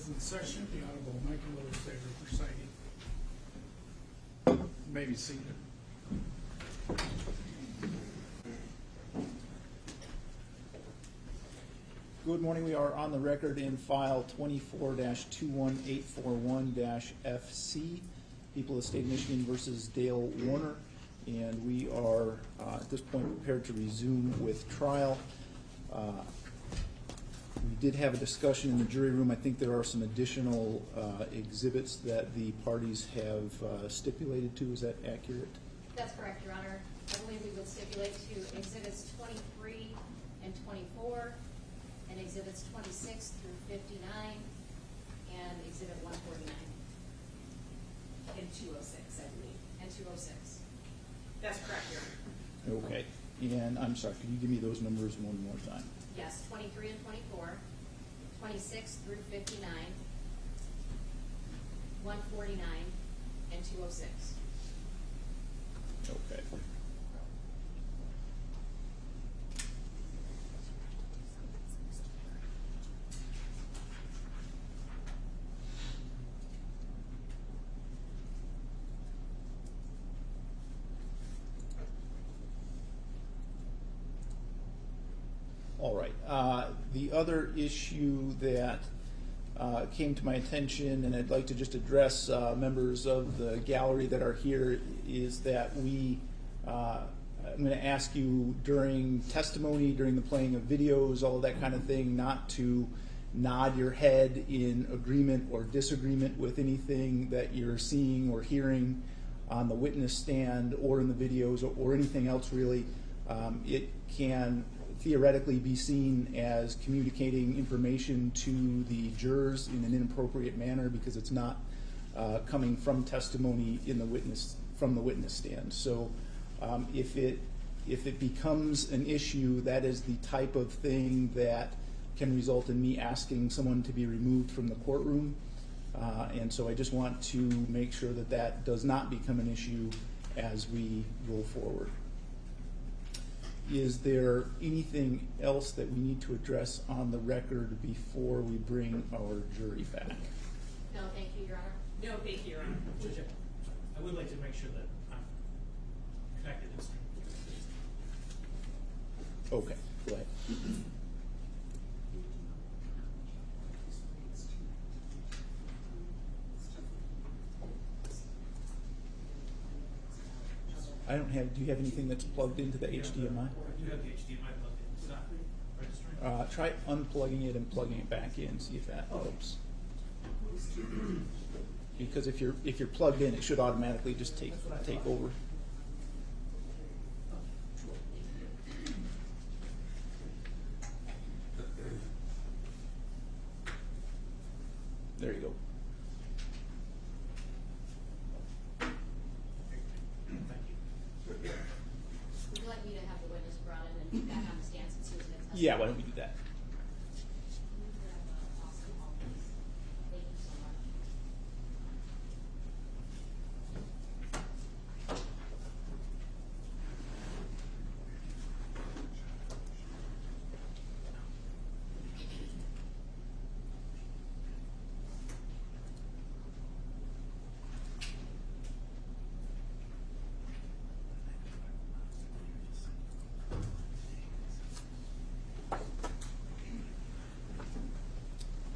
is in session. The Honorable Michael Lewis Sager presiding. You may be seated. Good morning. We are on the record in file 24-21841-FC, People of the State of Michigan versus Dale Warner. And we are at this point prepared to resume with trial. We did have a discussion in the jury room. I think there are some additional exhibits that the parties have stipulated to. Is that accurate? That's correct, Your Honor. I believe we would stipulate to exhibits 23 and 24, and exhibits 26 through 59, and exhibit 149. And 206, I believe. And 206. That's correct, Your Honor. Okay. And I'm sorry, could you give me those numbers one more time? Yes, 23 and 24, 26 through 59, 149, and 206. Okay. All right. The other issue that came to my attention, and I'd like to just address members of the gallery that are here, is that I'm going to ask you during testimony, during the playing of videos, all of that kind of thing, not to nod your head in agreement or disagreement with anything that you're seeing or hearing on the witness stand or in the videos or anything else really. It can theoretically be seen as communicating information to the jurors in an inappropriate manner because it's not coming from testimony from the witness stand. So if it becomes an issue, that is the type of thing that can result in me asking someone to be removed from the courtroom. And so I just want to make sure that that does not become an issue as we go forward. Is there anything else that we need to address on the record before we bring our jury back? No, thank you, Your Honor. No, thank you, Your Honor. Judge, I would like to make sure that I'm connected this time. Okay, go ahead. I don't have, do you have anything that's plugged into the HDMI? I do have the HDMI plugged in. It's not registering. Try unplugging it and plugging it back in, see if that helps. Because if you're plugged in, it should automatically just take over. There you go. Would you like me to have the witness brought in and back on the stand since he was in testimony? Yeah, why don't we do that? Awesome. Thank you so much.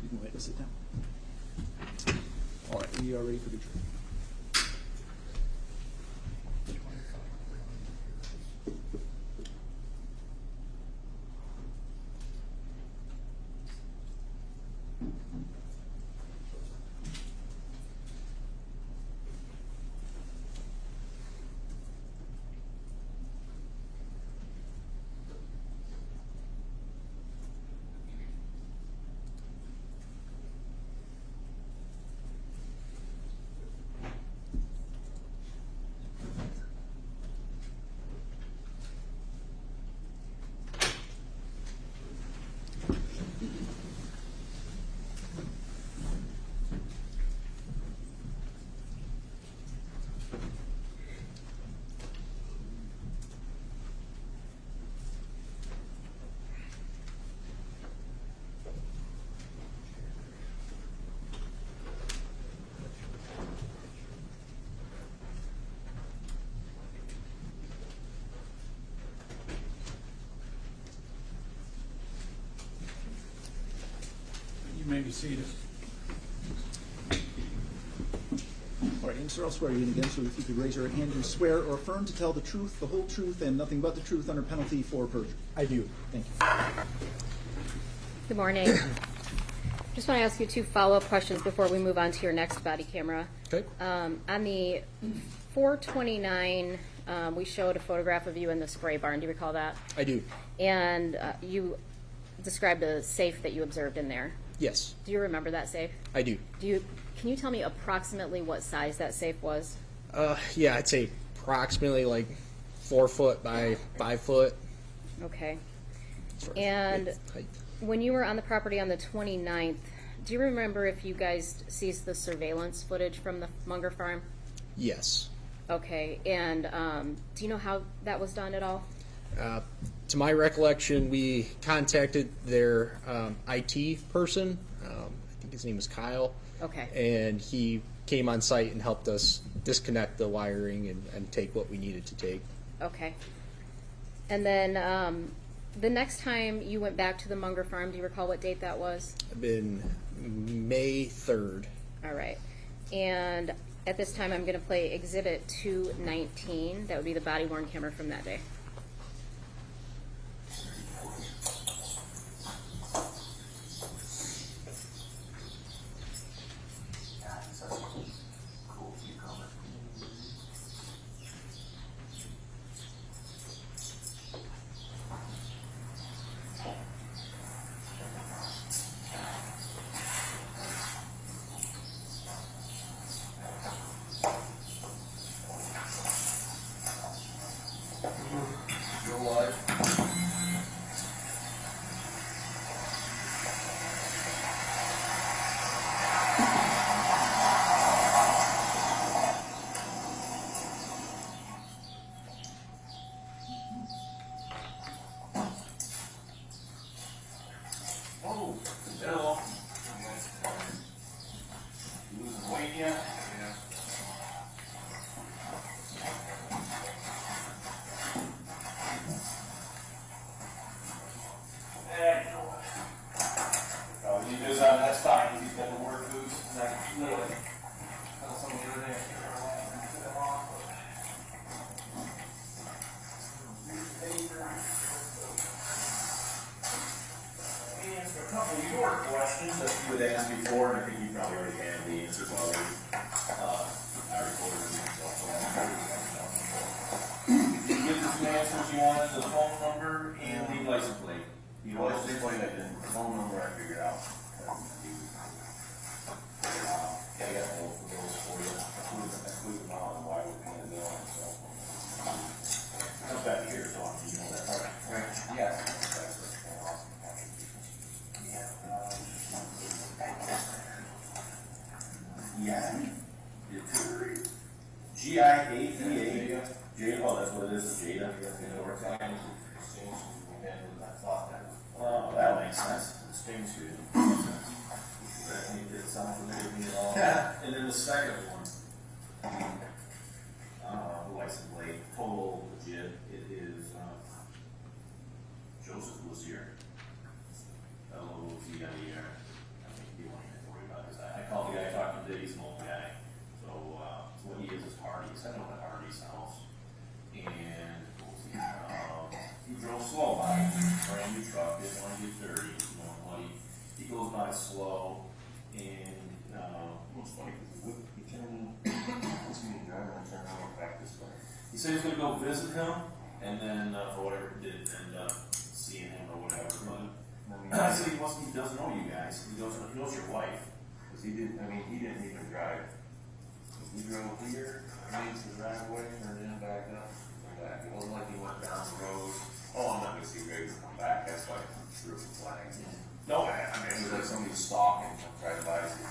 You can go ahead and sit down. All right, we are ready for the jury. may be seated. All right, and sir, I'll swear you in again, so if you could raise your hand, you swear or affirm to tell the truth, the whole truth, and nothing but the truth under penalty for perjury. I do. Thank you. Good morning. Just want to ask you 2 follow-up questions before we move on to your next body camera. Okay. On the 429, we showed a photograph of you in the spray barn. Do you recall that? I do. And you described a safe that you observed in there. Yes, Do you remember that safe? I do. Can you tell me approximately what size that safe was? Yeah, I'd say approximately like 4 foot by 5 foot. Okay. as far as And height. when you were on the property on the 29th, do you remember if you guys seized the surveillance footage from the Munger farm? Yes. Okay, and do you know how that was done at all? To my recollection, we contacted their IT person. I think his name was Kyle. Okay. And he came on site and helped us disconnect the wiring and take what we needed to take. Okay. And then the next time you went back to the Munger farm, do you recall what date that was? It's been May 3rd. All right. And at this time, I'm going to play Exhibit 219. That would be the body-worn camera from that day. That's fine. He's got the word foods. Literally. Answer a couple of your questions that you had asked before, and I think you probably already have the answers already. I recorded them myself. Did you get the 2 answers you wanted, the phone number and the license plate? The license plate I didn't. The phone number I figured out. Yeah, I got both of those for you. I include them all and why we're paying the bill. So. Come back here, so you know that. All right. Yes. Yeah. G-I-A-D-A. Jada, oh, that's what it is, Jada. Oh, that makes sense. Exchange student. That did sound familiar to me at all. And then the second one, license plate, total legit, it is, Joseph Lucier. L-O-Z-I-E-R. I think you won't even worry about this. I called the guy talking today, he's an old guy. So what he is Hardy's. I know at Hardy's house. And he drove slow by it. Brand new truck, didn't want to get dirty, you know, muddy. He goes by slow, and it's funny because he turned, what's he driving? I turned around back this way. He said he was going to go visit him, and then for whatever he did, end up seeing him or whatever. But I said he doesn't know you guys. He knows your wife. Because he didn't even drive. He drove here, made the driveway, turned in, back up, and back. It wasn't like he went down the road. Oh, I'm not going to see Greg come back. That's why I threw some flags. No, I mean, it was like somebody stalking him, trying to buy some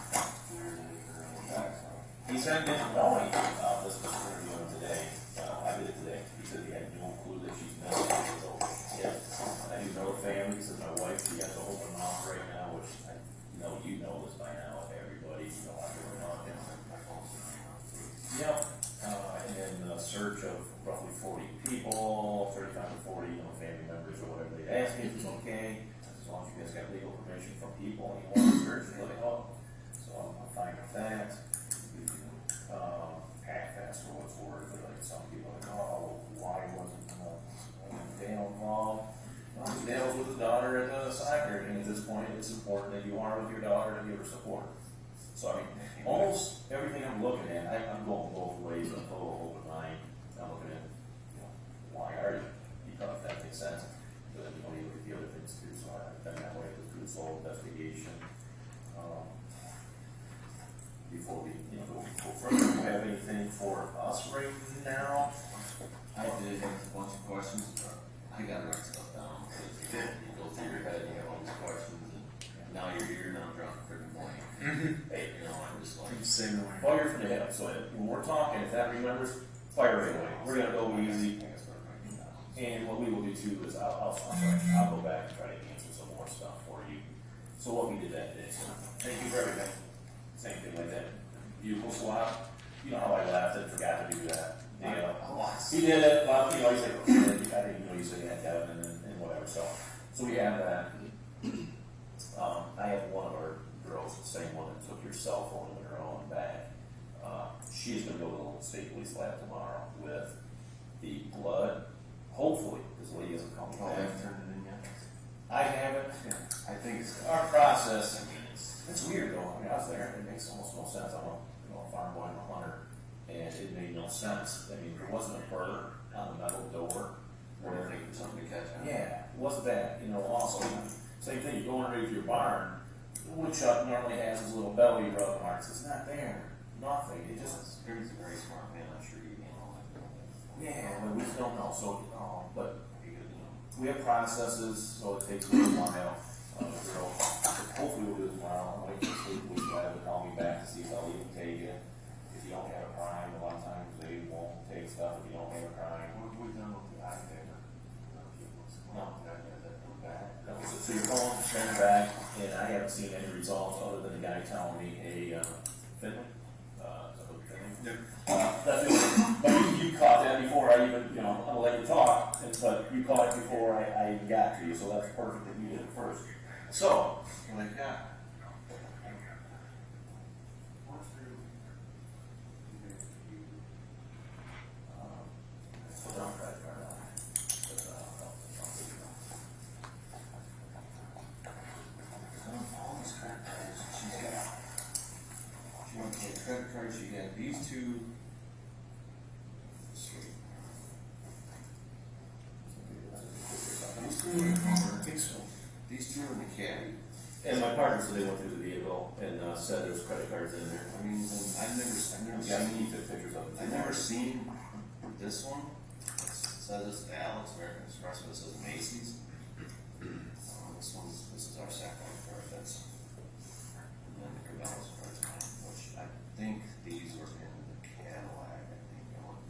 weird and back. So. He said he didn't know anything about this was interviewing today. I did it today. He said he had no clue that she's been so yeah. I didn't know the family. He said my wife, she has an open mouth right now, which I know you know this by now. Everybody, you know, I'm doing on him. Yep. And a search of roughly 40 people, 35 to 40, you know, family members or whatever. They asked me if it was okay. I said, as long as you guys got legal permission from people and you want to search, let it go. So I'm fine with that. We can, half-ass for what's worth, but like some people are like, oh, why wasn't, Dale involved? Well, Dale's with his daughter at the soccer, and at this point, it's important that you are with your daughter to give her support. So I mean, almost everything I'm looking at, I'm going both ways, I'm total open mind. I'm looking at, why are you? Because that makes sense. But then, you look at the other things too, so I've been that way with the sole investigation. Before we, go further, do you have anything for us right now? I did have a bunch of questions, but I gotta write stuff down. You go through your head, you have all these questions, and now you're here, now I'm drunk for the morning. Hey, I'm just like. Same way. Fire from the hip, so when we're talking, if that remembers, fire right away. We're gonna go easy. And what we will do too is I'll go back and try to answer some more stuff for you. So what we did that day, so thank you for everything. Same thing like that. Vehicle swap, you know how I laughed and forgot to do that. He did it, well, he's like, I didn't even know you said you had Kevin and whatever, so we have that. I have one of our girls, the same one that took your cell phone in her own bag. She's gonna go to the state police lab tomorrow with the blood. Hopefully, this lady hasn't come Oh, I back. haven't turned it in yet. I haven't. I think it's. Our process, I mean, it's weird though. I mean, I was there, it makes almost no sense. I'm a farm boy, I'm a hunter, and it made no sense. I mean, there wasn't a burr on the metal door. We're looking for something to catch on. Yeah, it wasn't that, also, same thing, you go underneath your barn, the woodchuck normally has his little belly rub marks, it's not there, nothing, it just, He's a very smart man, I'm sure you can all that. yeah, but we just don't know, so, but He could, we have processes, so it takes a little while. So hopefully we'll do it tomorrow. I'm waiting for the police to call me back to see if they'll even take it. If you don't have a crime, a lot of times they won't take stuff if you don't have a crime. What have we done with the iPad? No. That come back. So your phone sent back, and I haven't seen any results other than the guy telling me, hey, Finley? That's it. But you caught that before I even, I'm gonna let you talk, but you caught it before I even got to you, so that's perfect that you did it first. So, What I got? All these credit cards she's got. She went to the credit cards, she got these two. These two are in I think so. These two are in the caddy. and my partner said they went through the vehicle and said there's credit cards in there. I mean, I've never Yeah, seen, you took pictures of it. I've never seen this one. It says it's Alex American Express, but it says Macy's. This is our second one for that's. And then the Cabela's cards, which I think these were in the Cadillac. I think I went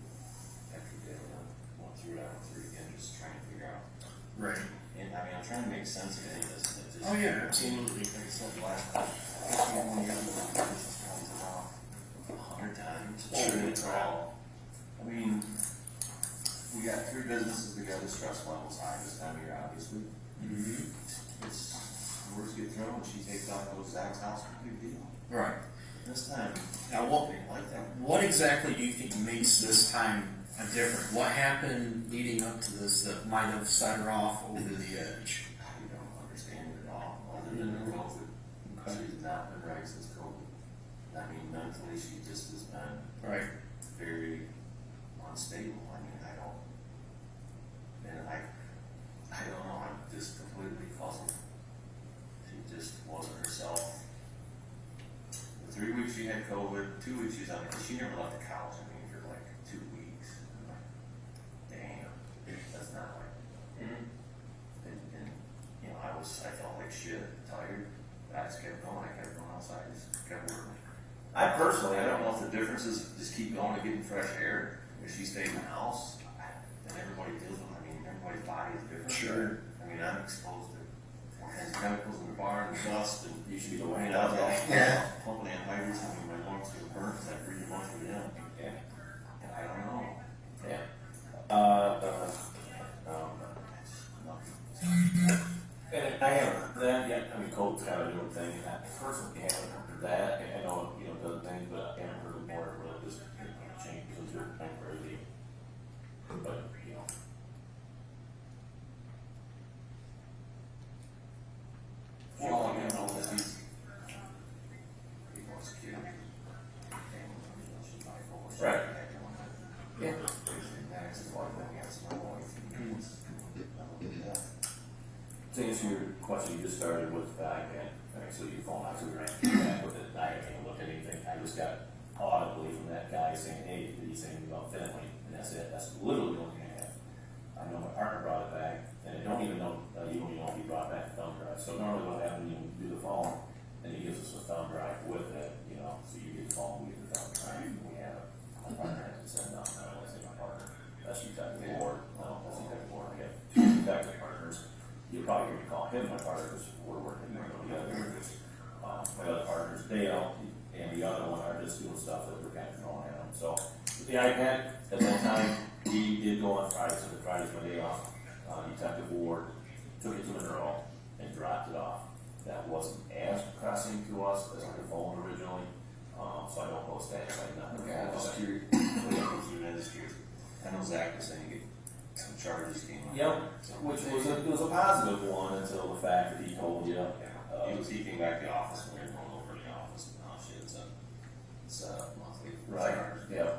after they went through it, I went through it again, just trying to figure out. Right. And I mean, I'm trying to make sense of any of this. And it just, Oh, yeah, absolutely. like I said last time, I guess we only have this is probably about 100 times. Sure. It's all. I mean, we got 3 businesses together, stress levels high this time of year, obviously. It's words get thrown, and she takes out those Zach's house, big deal. Right. This time, Now, what, like that. what exactly do you think makes this time different? What happened leading up to this that might have set her off over the edge? I don't understand it at all, other than the COVID. She's not been right since COVID. I mean, mentally, she just has been Right. very unstable. I mean, I don't know, I'm just completely puzzled. She just wasn't herself. The 3 weeks she had COVID, 2 weeks she was on, she never left the couch, I mean, for like 2 weeks. I'm like, damn, that's not like, and I felt like shit, tired, I just kept going outside, just kept working. I personally, I don't know if the difference is just keep going and getting fresh air. If she stays in the house, then everybody deals with it. I mean, everybody's body is different. Sure. I mean, I'm exposed to all kinds of chemicals in the barn and dust, and you should be the I one. mean, I was all Yeah. pumping anhydrous. I mean, my lungs were burnt. I breathed a bunch of it in. Yeah. And I don't know. Yeah. Nothing. And I haven't Code's kind of doing thing, and I personally haven't heard that, and I know, you know, does things, but I haven't heard of more religious changes into it temporarily. But, you know. Well, you know, that he wants to keep Right. Yeah. To answer your question, you just started with the iPad, actually your phone, actually ran back with it, I can't look at anything, I just got audibly from that guy saying, hey, did he say anything about Finley? And that's it, that's literally the only thing I have. I know my partner brought it back, and I don't even know, you don't even know if he brought back the thumb drive, so normally what happens, you do the phone, and he gives us a thumb drive with it, you know, so you get the phone, we get the thumb drive, and we have it. My partner has to send out, I don't want to say my partner, that's your type of board, no, that's your type of board, I have two types of partners. You're probably going to call him my partner because we're working together. My other partners, Dale and the other one are just doing stuff that we're kind of throwing at them. So with the iPad, at that time, he did go on Friday, so the Friday's my day off. Detective Ward took it to Monroe and dropped it off. That wasn't as pressing to us as the phone originally, so I don't post that. Okay, I was curious. I know Zach was saying some charges came up. Yep, which was a positive one until the fact that he told you. He came back to the office when we were going over to the office, and oh shit, it's a monthly Right, charge. yeah,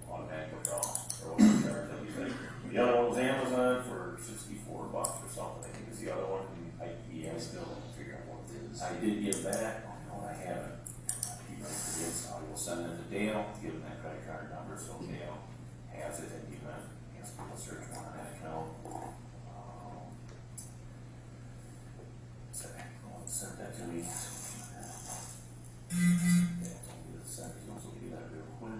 automatic withdrawal, or whatever charge that you think. The other one was Amazon for $64 or something, I think is the other one, and I still don't figure out what it is. I did give that, oh no, I haven't. He forgets, I will send it to Dale, give him that credit card number, so Dale has it, and he can search one on that account. Send that to me. Yeah, send it to him, so we do that real quick.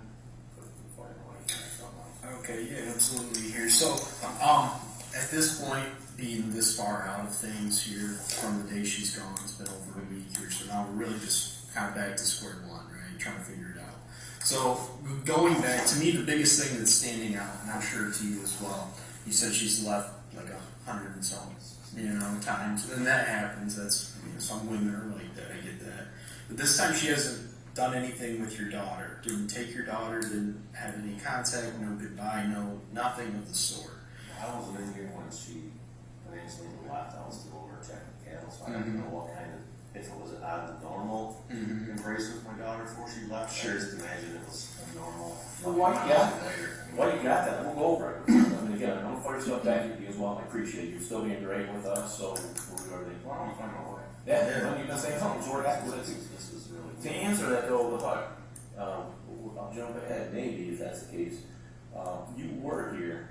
Before I go anything. Okay, yeah, absolutely here. So, at this point, being this far out of things here, from the day she's gone, it's been over a week here, so now we're really just kind of back to square one, right? Trying to figure it out. So, going back, to me, the biggest thing that's standing out, and I'm sure to you as well, you said she's left like 100 and so, times, and that happens. That's, some women are like that, I get that. But this time she hasn't done anything with your daughter. Didn't take your daughter, didn't have any contact, no goodbye, no, nothing of the sort. I wasn't in here when Angelina left. I was still over checking the cattle, so I don't know what kind of, if it was out of the normal embrace with my daughter before she left. Sure. I just imagine it was a normal. Well, why you got that? We'll go over it. I mean, again, I'm gonna fire stuff back at you as well. I appreciate you still being great with us, so we'll do everything. Well, I'm fine with it. Yeah, you've been saying something, so we're happy with it. This is really. To answer that though, I'll jump ahead, maybe if that's the case. You were here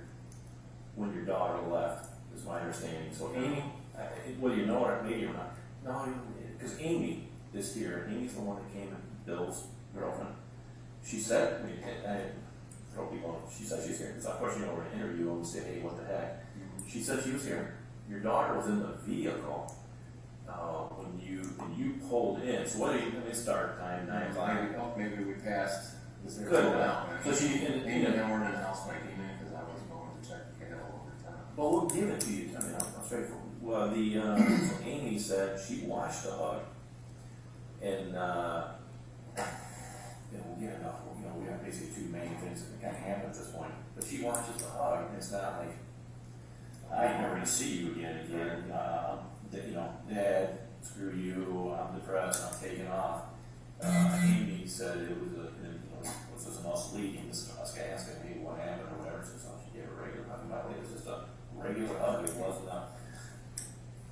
when your daughter left, is my understanding. So Amy, whether you know her, maybe or not, no, because Amy is here. Amy's the one that came and Bill's girlfriend. She said, I didn't throw people on. She said she's here. Because of course, we're going to interview them and say, hey, what the heck? She said she was here. Your daughter was in the vehicle when you pulled in. So what did you, let me start time 9 o'clock. Maybe we passed. Good. So she Amy and I weren't in the house like Amy because I was going to check the cattle over time. Well, we'll give it to you. I mean, I'm straightforward. Well, so Amy said she watched the hug, and we'll get enough. We have basically two main things that kind of happen at this point. But she watches the hug, and it's not like I never gonna see you again. Dad, screw you. I'm depressed. I'm taking off. Amy said it was was this us leading? This is us asking me what happened or whatever. So she gave a regular hug. By the way, it was just a regular hug. It wasn't a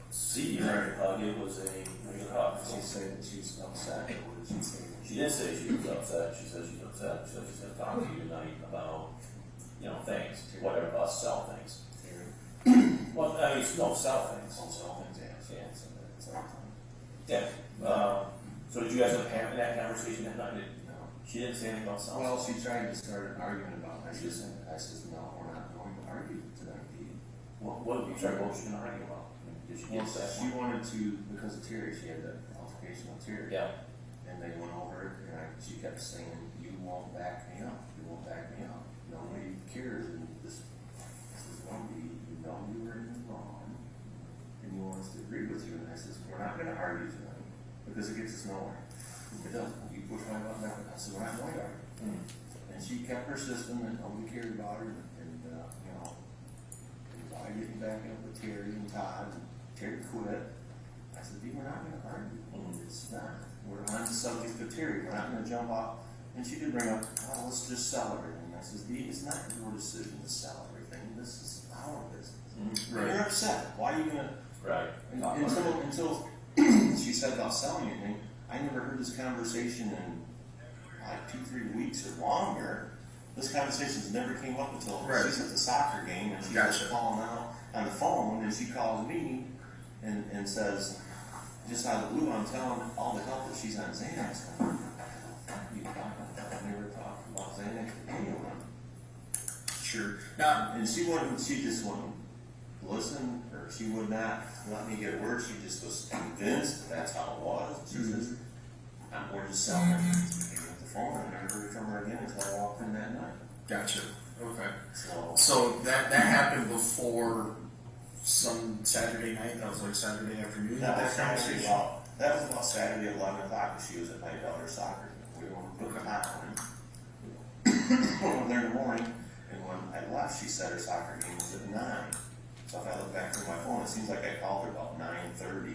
serious hug. It was a regular hug. She said that she's upset. Or what did she say? She did say she was upset. She said she's upset. She said she's going to talk to you tonight about, things, whatever us sell things. Well, I mean, no, sell things. Don't sell things, yeah. Yeah. So did you guys have that conversation that night? No. She didn't say anything about selling. Well, she tried to start an argument about it. I said, no, we're not going to argue tonight, Dee. What was she going to argue about? Did she Well, get that? she wanted to, because of Terry, she had that altercation with Terry. Yeah. And they went over it, and she kept saying, you won't back me up. You won't back me up. Nobody cares. And this is one Dee, you know you were in the wrong, and you want us to agree with you. And I says, we're not going to argue tonight. because it gets us nowhere. It doesn't. You push my button, I said, we're not going to. And she kept persistent and nobody cared about her, and you know, and I getting back up with Terry and Todd, and Terry quit. I said, Dee, we're not going to argue. It's not. We're on the subject of Terry. We're not going to jump off. And she did bring up, oh, let's just sell everything. I said, Dee, it's not your decision to sell everything. This is our business. Right. You're upset. Why are you going to? Right. Until she said about selling anything, I never heard this conversation in like 2-3 weeks or longer. This conversation never came up until Right. she's at the soccer game and she's Gotcha. calling out on the phone, and she calls me and says, just out of the blue, I'm telling all the help that she's on Xanax. What are you talking about? I never talked about Xanax to anyone. Sure. Now, And she just wouldn't listen, or she would not let me get a word. She just was convinced that's how it was. She says, we're just selling it. With the phone, I never heard from her again until I walked in that night. gotcha. Okay. So, So that happened before some Saturday night. That was like Saturday afternoon. that was conversation. about Saturday at 11 o'clock. She was at my daughter's soccer. We were putting a hat on. We went there in the morning, and when I left, she said her soccer game was at 9. So if I look back through my phone, it seems like I called her about 9:30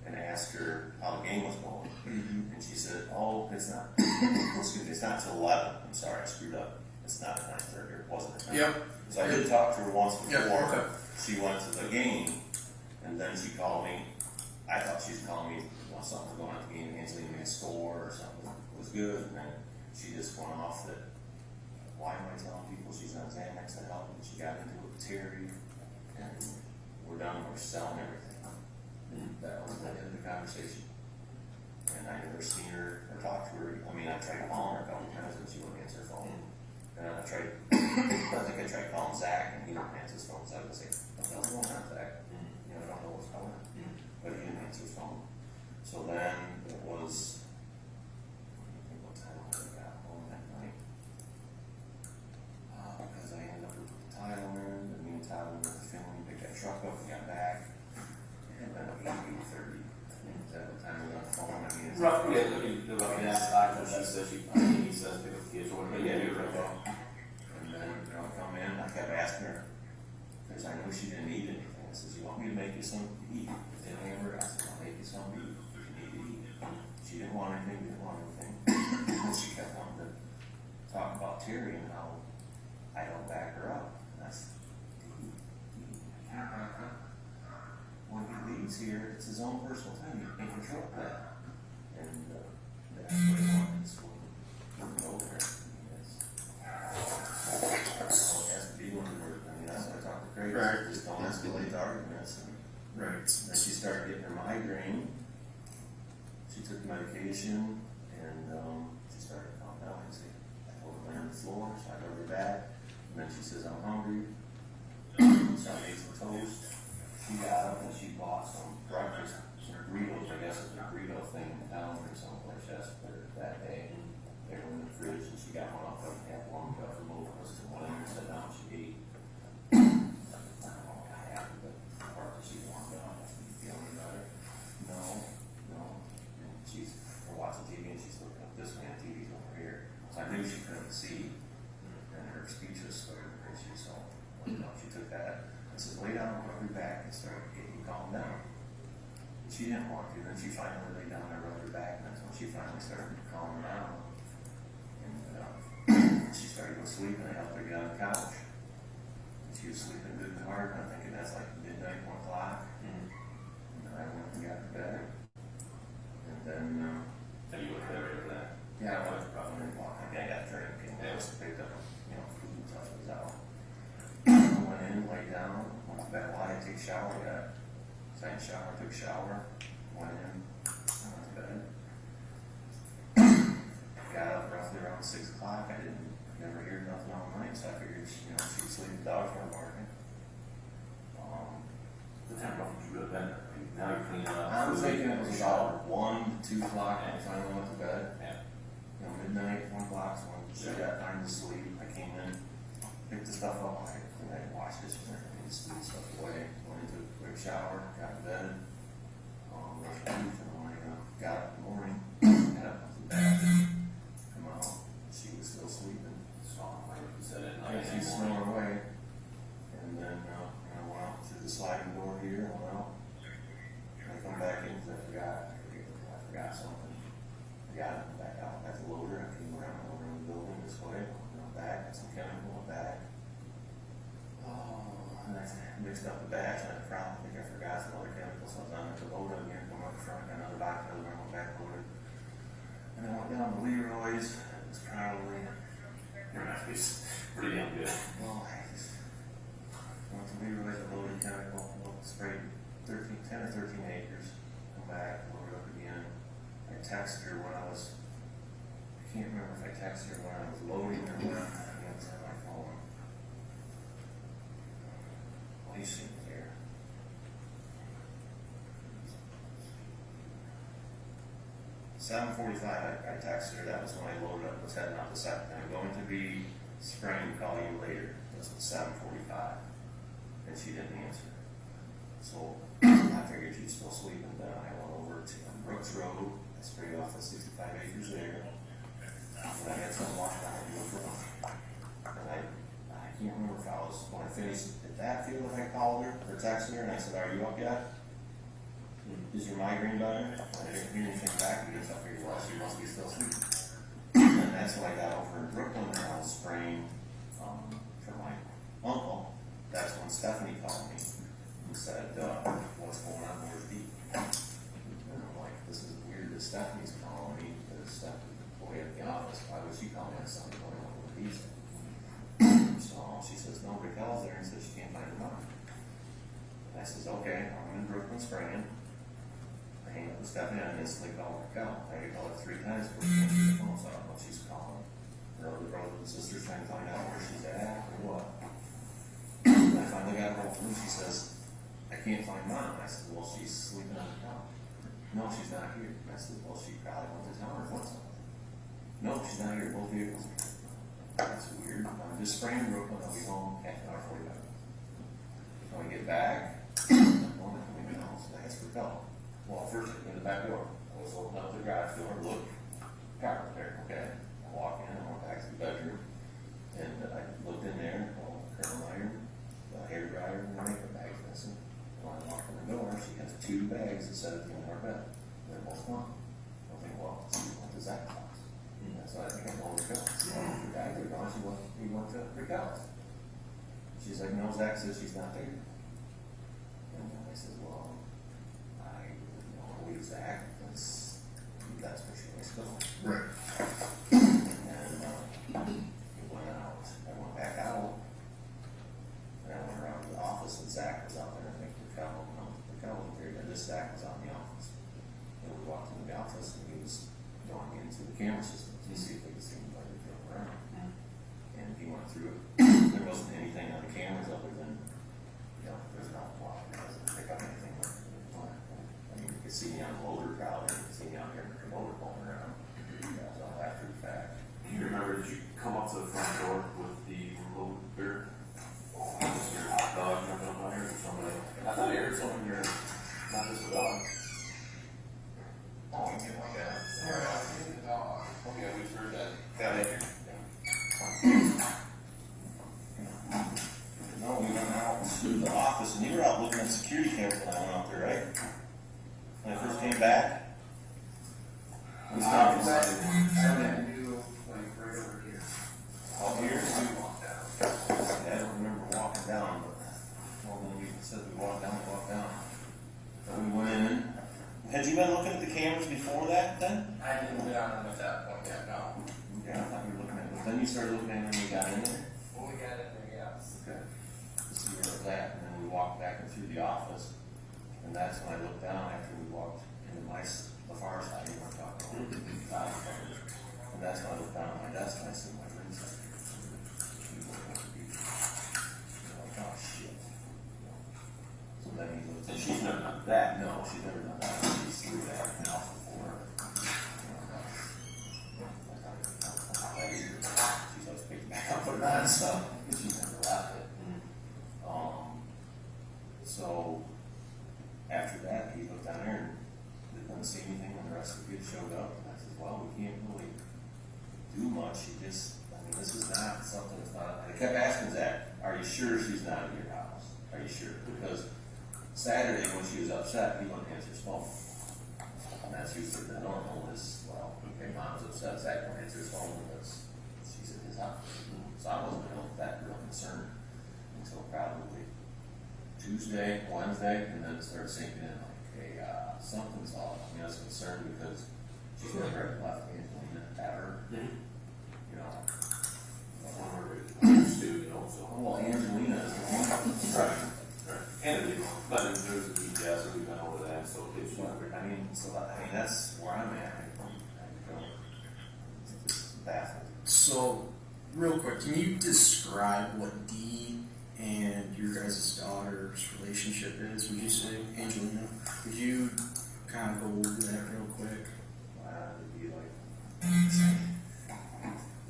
and asked her how the game was going. And she said, oh, it's not, excuse me, it's not till 11. I'm sorry, I screwed up. It's not at 9:30, or it wasn't at 9. Yep. So I did talk to her once before. Yep, okay. She went to the game, and then she called me. I thought she was calling me about something was going on at the game, Angelina made a score or something was good, and then she just went off that, why am I telling people she's on Xanax to help? And she got into it with Terry, and we're done, we're selling everything. That was the end of the conversation. And I never seen her or talked to her. I mean, I tried calling her a couple times, but she wouldn't answer her phone. And I tried, I think I tried calling Zach, and he wouldn't answer his phone, so I would say, what the hell's going on, Zach? You know, I don't know what's going on. But he didn't answer his phone. So then it was, I think what time I got home that night. Because I ended up with the title in, and me and Tyler went to the film, picked that truck up, we got back, and then it was 8:30. At the time we got the phone, I mean, it's Roughly, roughly that time, she says he says pick up the kids or whatever. yeah, and then, you know, I come in, I kept asking her, because I knew she didn't eat anything. I said, you want me to make you something to eat? Didn't hamburger. I said, I'll make you something to eat. You need to eat. She didn't want anything, didn't want anything. And she kept wanting to talk about Terry and how I don't back her up. And I said, I can't back up. When he leaves here, it's his own personal time. You can't control that. And that's what he wanted. So wouldn't go there. So it has to be when we're, I mean, that's what I talked to Craig. Right. Just don't escalate the arguments. And Right. then she started getting her migraine. She took medication, and she started to calm down. I told her to lay on the floor, so I rubbed her back. And then she says, I'm hungry. So I made some toast. She got up and she bought some breakfast, some burritos. I guess it's a burrito thing in town or someplace that day. They were in the fridge, and she got one off of half warmed up for both of us. And went in and sat down, she ate. I don't know what happened, but the part that she warmed up, feeling better. No. And we're watching TV, and she's looking up this way, and TV's over here. So I knew she couldn't see, and her speech was sort of crazy. So she took that. I said, lay down, rub your back, and start getting calmed down. And she didn't want to. Then she finally lay down and rubbed her back, and that's when she finally started calming down. And she started to go to sleep, and I helped her get on the couch. And she was sleeping good and hard, and I'm thinking that's like midnight, 1 o'clock. And then I went and got to bed. And then, And you went there after that. yeah, I went about 1 o'clock. I got a drink, and I was picked up, food and stuff was out. I went in, laid down, went to bed. Well, I had to take a shower yet. So I took a shower, went in, went to bed. Got up roughly around 6 o'clock. I never hear nothing all night, so I figured, she'd sleep, the dogs weren't barking. The time roughly you go to bed. Now you're cleaning up. I was thinking it was about 1 to 2 o'clock when I finally went to bed. Yeah. Midnight, 1 o'clock, so when she got time to sleep, I came in, picked the stuff up, I washed this, and just threw the stuff away. Went into a quick shower, got to bed, brushed my teeth, and when I got up in the morning, got up to the bathroom, come out, she was still sleeping. So, like you said, at Yeah, night she's anymore. snoring away. And then, I went out through the sliding door here, went out. And I come back in because I forgot something. I got it back out, got the loader, I came around the building this way, went back, got some chemical, went back. Oh, and I mixed up the batch, and I think I forgot some other chemicals, so I was on the loader again, come up front, got another back loader, went back loader. And I went down to Leroy's, it was probably, It's pretty damn good. well, I just went to Leroy's, a loaded chemical, sprayed 10 or 13 acres, come back, loaded up again. I texted her when I can't remember if I texted her when I was loading or when I answered my phone. Well, you see it here. 7:45, I texted her, that was when I loaded up, was heading out the second. I'm going to be spraying, call you later. It was at 7:45, and she didn't answer. So I figured she's still sleeping, then I went over to Brooks Road, I sprayed off the 65 acres there. And I had some washed out in the room. And I can't remember if when I finished at that field, if I called her or texted her and I said, "Are you up yet? Is your migraine better?" And I didn't hear anything back again, so I figured, well, she must be still sleeping. And that's when I got over in Brooklyn and I was spraying for my uncle. That's when Stephanie called me and said, "What's going on? Where's Dee?" And I'm like, this is weird that Stephanie's calling me because Stephanie's employee at the office. Why would she call me on something going on with Dee? So she says, "No, Raquel's there," and says she can't find her mom. And I says, "Okay, I'm in Brooklyn spraying." I hang up with Stephanie and I instantly call Raquel. I had to call her 3 times before she answered the phone, so I don't know if she's calling her other brothers and sisters trying to find out where she's at or what. And I finally got a hold of her and she says, "I can't find mom." I said, "Well, she's sleeping on the couch." "No, she's not here." I said, "Well, she probably went to town or something." "No, she's not here. Both vehicles are here." That's weird. I'm just spraying Brooklyn. I'll be home half an hour, 45 minutes. When I get back, I'm going to come in the house and I ask for help. Well, first I came in the back door. I was opening up the garage door, look, carpet there, okay. I walk in, I went back to the bedroom, and I looked in there, curling iron, the hair dryer, and the makeup bags missing. When I walked in the door, she has 2 bags that set at the end of our bed. They're both gone. I think, well, what does that cost? So I think I'm going to Raquel's. The guy they're gone, he went to Raquel's. She's like, "No, Zach says she's not there." And I said, "Well, I don't believe Zach, because that's where she was going." Right. And he went out. I went back out. And I went around to the office, and Zach was out there. I think Raquel was there, and this Zach was out in the office. And we walked into the office, and he was going into the camera system to see if we could see anybody going around. And he went through it. There wasn't anything on the cameras other than, there's not a lot. It doesn't pick up anything. I mean, you could see me on the loader probably, you could see me out here in the motor going around. That was all after the fact. Do you remember, did you come up to the front door with the little beer? Your hot dog jumping up on here or somebody? I thought I heard something here, not just a dog. Oh, you get like that. Okay, we just heard that. Got it. No, we went out to the office, and you were out looking at security cameras when I went out there, right? When I first came back? It was Something to do, like, right over here. out here. We walked out. Yeah, I don't remember walking down, but when you said we walked down. But we went in. Had you been looking at the cameras before that then? I didn't get on them at that point yet, no. Yeah, I thought you were looking at it. Then you started looking at it when you got in there? When we got in there, yes. Okay. To see where it was at, and then we walked back into the office, and that's when I looked down after we walked into the far side, you weren't talking about and that's when I looked down at my desk and I see my ring set. Like, oh shit. So then he looked And she's never done that. No, she's never done that. She's through that now before. She's always picked back up on that stuff, but she's never left it. So after that, he looked down there and we couldn't see anything, and the rest of she just, I mean, this is not something that's not, I kept asking Zach, are you sure she's not in your house? Are you sure? Because Saturday when she was upset, he wouldn't answer his phone. And that's usually the normal is, well, okay, mom's upset, Zach won't answer his phone because she's in his house. So I wasn't that real concerned until probably Tuesday, Wednesday, and then it started sinking in like, hey, something's off. I mean, I was concerned because she's never left Angelina ever. You know, well, Angelina is the one. Right. And but there's a detail, so we've been over that, so it's I mean, that's where I'm at. It's just baffled. So, real quick, can you describe what Dee and your guys' daughter's relationship is? Would you say, Angelina? Would you kind of go over that real quick? It'd be like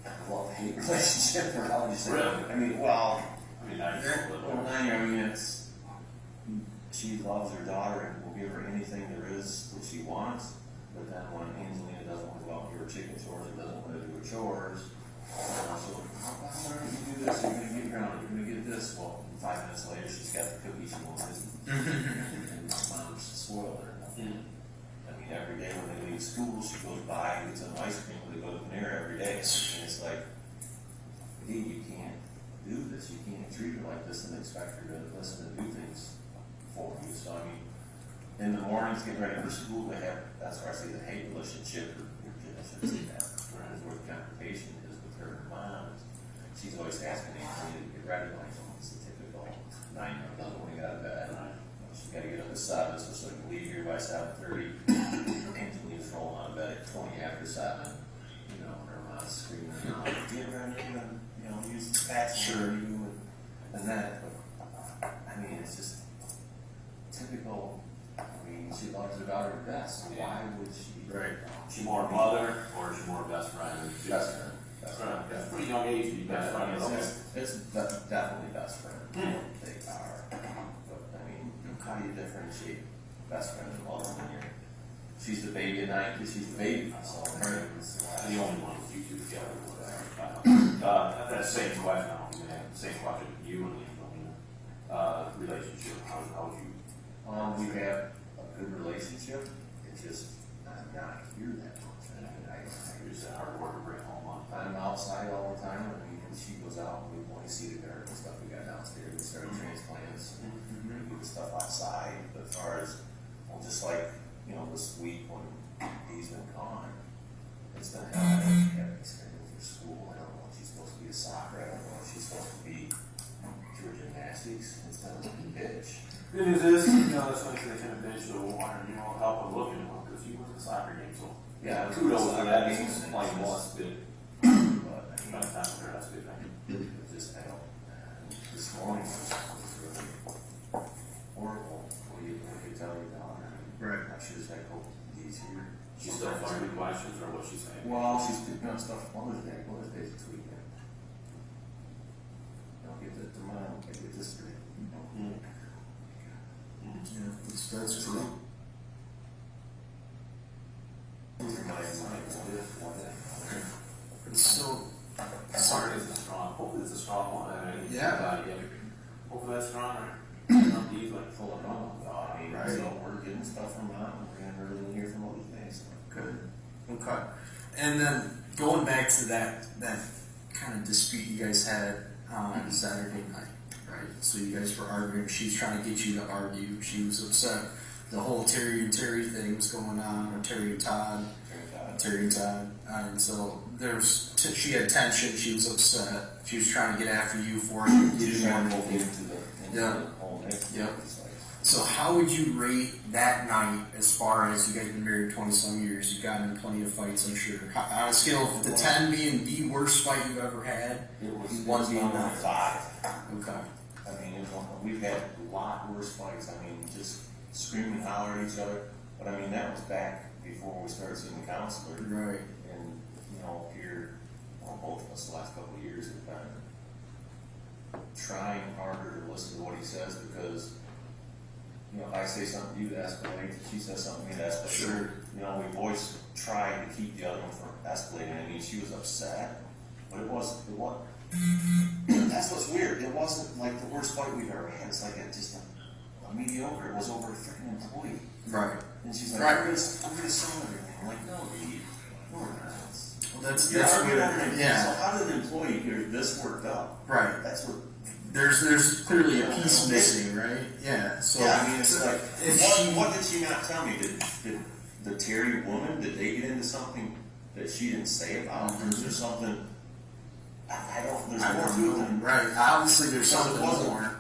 a love-hate relationship, or how would you say? Really? I mean, well, I mean, it's she loves her daughter and will give her anything there is that she wants. But then when Angelina doesn't want to go out and do her chicken chores or doesn't want to do her chores, she'll, why don't you do this? You're going to get grounded. You're going to get this. Well, 5 minutes later, she's got the cookie she wants, and mom's spoiled her. I mean, every day when they leave school, she goes by and gets some ice cream when they go to Panera every day. And it's like, hey, you can't do this. You can't treat her like this and expect her to listen and do things for you. So, I mean, in the mornings, getting ready for school, they have, that's where I say the hate relationship, or I shouldn't say that, is where the confrontation is with her and mom. She's always asking Angelina to get ready, like, it's a typical 9-year-old when you got out of bed. She's got to get up at 7, so she can leave here by 7:30. Angelina's rolling out of bed at 20 after 7. You know, her mom's screaming, get ready, you know, use the faster you and that. But, I mean, it's just typical. I mean, she loves her daughter best. So why would she? Right. she more mother or is she more best friend? Best friend. Best friend. That's pretty young age to be best friend. It's definitely best friend. They are. But I mean, how do you differentiate best friend and mother when you're? She's the baby at night because she's the baby. So The only one with you two together. That same question, I don't even have the same question with you and Angelina. Relationship, how would you? We have a good relationship. It's just I'm not here that much. I mean, You're just a hard worker, bring home on. I'm outside all the time. I mean, when she goes out, we want to see the garden and stuff we got downstairs. We started transplants. We do the stuff outside. But as far as, well, just like, you know, this week when he's been gone, it's been hell. I don't have experience for school. I don't know if she's supposed to be a soccer. I don't know if she's supposed to be through gymnastics. It's been a bitch. It is this, you know, that's why they kind of bench, so you know, help him look at him because he was a soccer game, so Yeah, kudos for that. He's playing once, but But I mean, by the time there, that's a good thing. it's just, I don't, this morning was really horrible. What do you tell your daughter? Right. I should have said, oh, he's here. She's still finding questions or what she's saying. Well, she's picking up stuff for Mother's Day. Mother's Day's this weekend. I'll get this tomorrow. I'll get this straight. Yeah, that's true. So, Sorry, it's a strong. Hopefully, it's a strong one. I mean, Yeah. Hopefully, that's stronger. Not these like Full of mom. I mean, Right. so we're getting stuff from mom. We're getting everything here from Mother's Day. So. good. Okay. And then going back to that kind of dispute you guys had on Saturday night, right? So you guys were arguing. She's trying to get you to argue. She was upset. The whole Terry and Terry thing was going on, or Terry and Todd. And so she had tension. She was upset. She was trying to get after you for it. You didn't want to go into the whole mix. Yep. It's like, So how would you rate that night as far as you guys have been married 20-some years? You've gotten in plenty of fights, I'm sure. On a scale of the 10 being the worst fight you've ever had, it was 1 being on not. 5. Okay. I mean, we've had a lot worse fights. I mean, just screaming and hollering at each other. But I mean, that was back before we started seeing the counselor. Right. And, you know, here, well, both of us the last couple of years have been trying harder to listen to what he says because, you know, if I say something, you escalate. If she says something, you escalate. Sure. You know, we've always tried to keep the other one from escalating. I mean, she was upset. But it was, that's what's weird. It wasn't like the worst fight we've ever had. It's like just a mediocre. It was over a freaking employee. Right. And she's like, Right. we're gonna sell everything. I'm like, no, Dee. No, we're not. Well, that's You're arguing weird. over it. Yeah. So how did an employee get this worked up? Right. That's what. There's clearly a piece missing, right? Yeah. So Yeah, I mean, it's like, if what did she not tell me? Did the Terry woman, did they get into something that she didn't say about? Or is there something? I don't. There's I more don't to it know. than Right. Obviously, there's Because it something wasn't- more.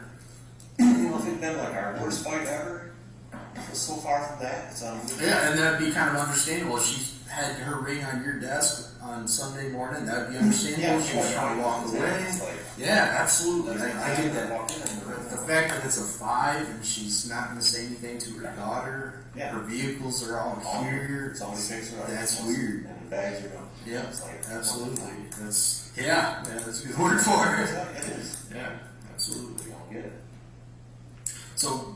You know, if it'd been like our worst fight ever, it's so far from that. It's unbelievable. Yeah, and that'd be kind of understandable. If she had her ring on your desk on Sunday morning, that'd be understandable. She was trying to walk away. It's like, Yeah, absolutely. I get that. Walk in and The fact that it's a 5 and she's not going to say anything to her daughter, Yeah. her vehicles are all here. It's only fixed right. That's weird. And the bags are going. Yeah, It's like, absolutely. That's that's a good word for it. It is. Yeah, absolutely. You don't get it. So,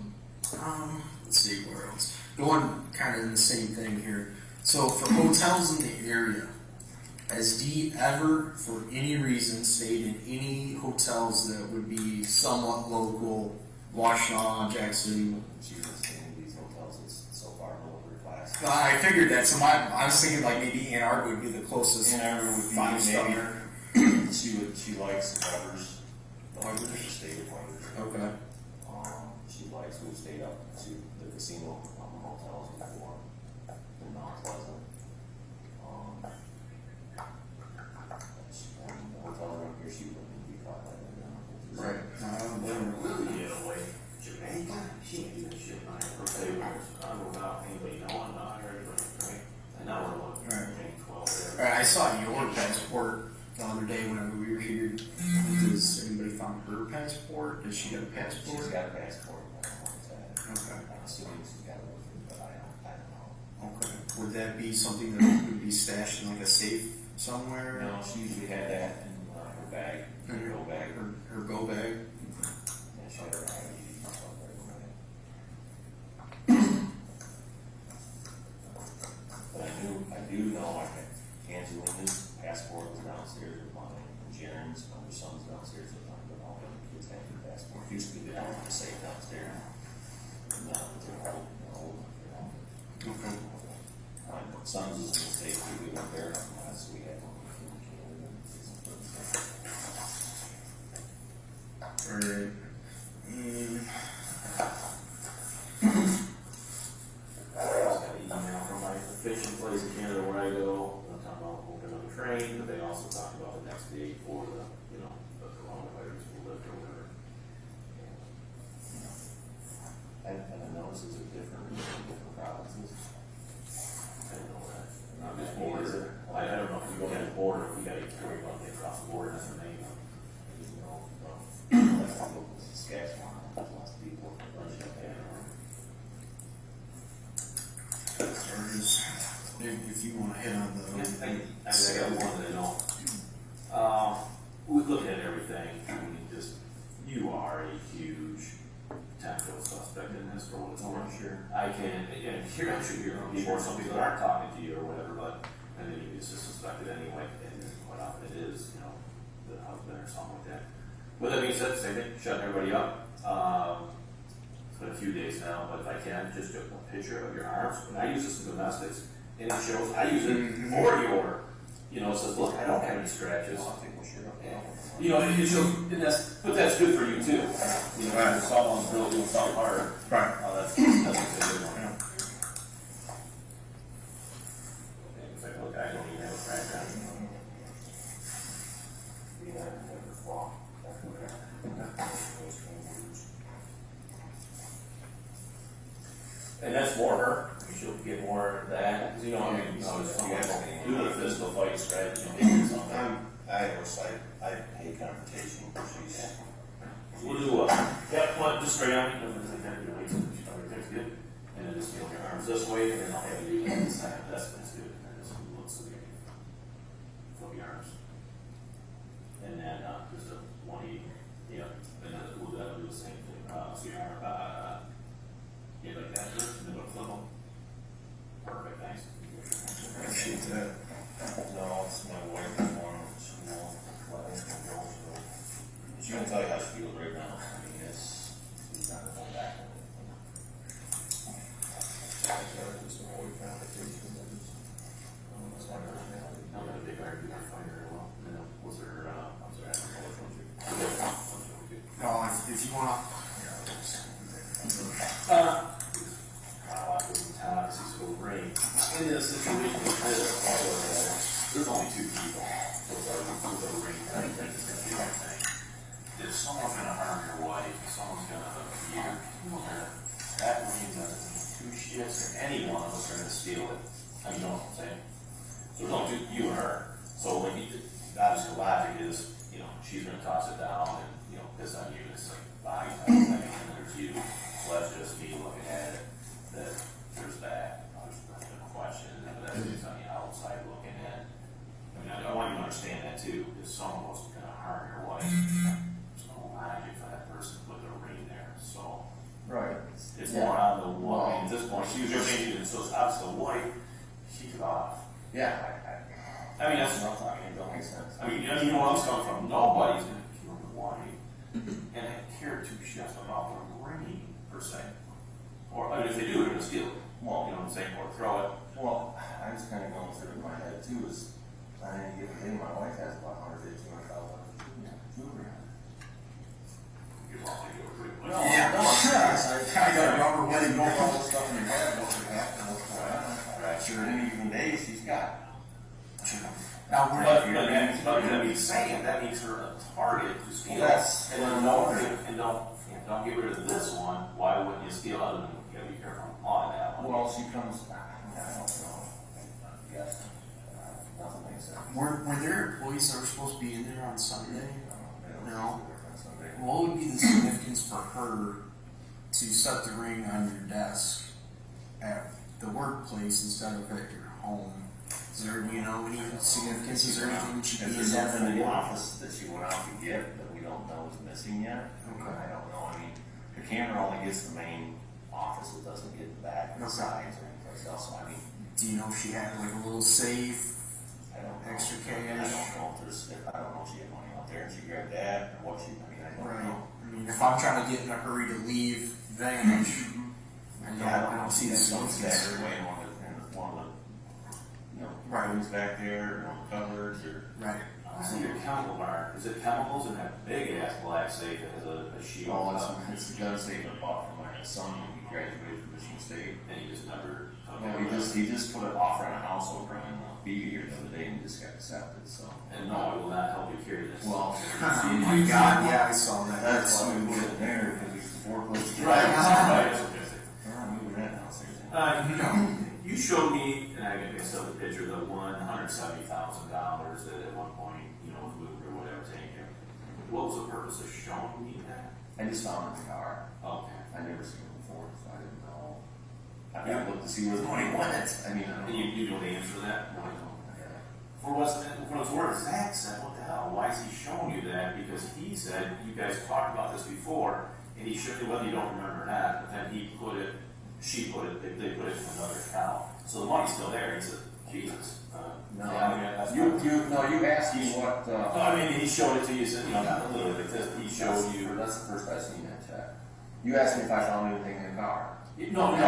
let's see where else. Going kind of in the same thing here. So, for hotels in the area, has Dee ever, for any reason, stayed in any hotels that would be somewhat local, Washtenaw, Jackson? She's been staying in these hotels. It's so far below her class. I figured that. So, I was thinking like maybe Ann Arbor would be the closest. Ann Arbor would be 5-star. maybe. She likes the Weber's. The Weber's. She stayed at Weber's. Okay. We've stayed up to the casino hotels before in Mount Pleasant. The hotel around here, she wouldn't be caught like that. Right. I don't blame her. Get away. Jamaica? She ain't doing shit on her birthday. I don't know about anybody knowing, not everybody, right? And now we're looking at maybe 12 there. I saw your passport the other day whenever we were here. Does anybody found her passport? Does she got a passport? She's got a passport. I don't know what's that. Okay. I'm assuming she's got it with her, but I don't know. Okay. Would that be something that would be stashed in like a safe somewhere? No, she usually had that in her bag, In her go bag. Her go bag? Yeah, she had her ID somewhere. But I do know Angelina's passport was downstairs with mine, and Jaren's, her son's downstairs with mine, but all the kids have their passport. Used to be down at the safe downstairs. And now they're old. Okay. My son's is in the safe, we went there last week. Alright. I just got an email from my fishing place in Canada where I go, they're talking about opening up a train, but they also talked about the next date for the, the coronavirus will lift or whatever. And I noticed it's different in different provinces. I don't know that. Not this border. I don't know if you go to the border, we gotta worry about getting across the border, that's the name of it. That's why local Saskatchewan, there's lots of people running up there. Or just, if you want to hit on the. I got one that I know. We look at everything, I mean, you are a huge potential suspect in this for what it's worth. Sure. I can, and here I'm sure you're people, some people aren't talking to you or whatever, but, and then you just suspect it anyway, and quite often it is, the husband or something like that. With that being said, same thing, shutting everybody up. It's been a few days now, but if I can, just get a picture of your arms. And I use this in domestics, and it shows, I use it for your, it says, look, I don't have any scratches. I think we should. And it shows, but that's good for you too. If someone's really doing something hard. Right. That's a good one. In fact, look, I don't even have a crack on it. And that's more her. She'll get more of that. Because, I mean, doing a physical fight, scratching, and something. I hate confrontation. We'll do just straight on, because I can't do weights, everything's good. And then just feel your arms this way, and then I'll have you do that side. That's good. And this one looks good. Flip your arms. And then just a 180. Yeah. And then we'll do the same thing. So your arm, like that first, and then we'll flip them. Perfect, thanks. Appreciate that. No, it's my wife that wanted to know. the logic is, you know, she's gonna toss it down and, you know, piss on you, it's like body type thing, and then there's you. So that's just me looking at it, that there's that, there's no question, and that's just on the outside looking in. I mean, I want you to understand that too, if someone was gonna harm your wife, there's no logic for that person to put their ring there, so. Right. It's more on the woman, at this point, she was just thinking, so it's obviously the wife, she took off. Yeah. I mean, that's, not talking, it don't make sense. I mean, you know where I'm coming from, nobody's gonna kill the wife, and have care two shifts about the ring, per se. Or, I mean, if they do, they're gonna steal it, well, you know what I'm saying, or throw it. Well, I was kind of going through in my head too, is, I didn't get a day, my wife has about $150,000 jewelry on her. You're probably gonna do it pretty No, much. no, I got a rubber When you wedding. know all this stuff in your head, what's gonna happen, what's going on. Right, sure, in any given day, she's got. Now, we're, But that means saying, that makes her a target to steal. Well, that's And what then I'm don't, wondering. and don't get rid of this one, why wouldn't you steal other than, you gotta be careful on that one. Well, she comes, I don't know, yes, nothing makes sense. were there employees that were supposed to be in there on Sunday? They don't No. do it on Sunday. What would be the significance for her to set the ring on your desk at the workplace instead of at your home? Is there, you know, any significance? Is there anything that should If be in there's that something in the for? office that she went out to get that we don't know is missing yet, Okay. I don't know, I mean, the camera only gets the main office, it doesn't get the back and the Okay. sides or anything else, so I mean, Do you know if she had like a little safe? I don't know. Extra I cash. don't know if there's, I don't know if she had money out there and she grabbed that, or what she, I mean, I don't Right. know. I mean, if I'm trying to get in a hurry to leave Vantage, I don't see the Some significance. staggered away in one of the, you know, Right. rooms back there, you know, cupboards or. Right. So your chemical bar, is it chemicals in that big ass black safe that has a shield? Oh, it's the gun safe I bought for my son when he graduated from Michigan State. And you just never. No, he just put an offer on a house over in BB here the other day and just got accepted, so. And no, it will not help you carry this. Well, Oh my God, yeah, I saw that. that's why we put it in there, because it's the four places. Right, right, that's okay. I'm moving that house there. You know, you showed me, and I guess the picture, the $170,000 that at one point, you know, was moved or whatever, taken. What was the purpose of showing me that? I just found it in the car. Okay. I never seen it before, so I didn't know. I gotta look to see where the money went. I mean, I don't And know. you know the answer to that? No, I don't. Yeah. For what's worth, Zach said, what the hell, why is he showing you that? Because he said, you guys talked about this before, and he showed you, whether you don't remember or not, but then he put it, she put it, they put it in another account. So the money's still there, he said, Jesus. No, yeah, I mean, that's you asked me what, No, I mean, he showed it to you, he said, you know, not literally like this, he showed you. That's the first I seen that check. You asked me if I found anything in the car. No, When I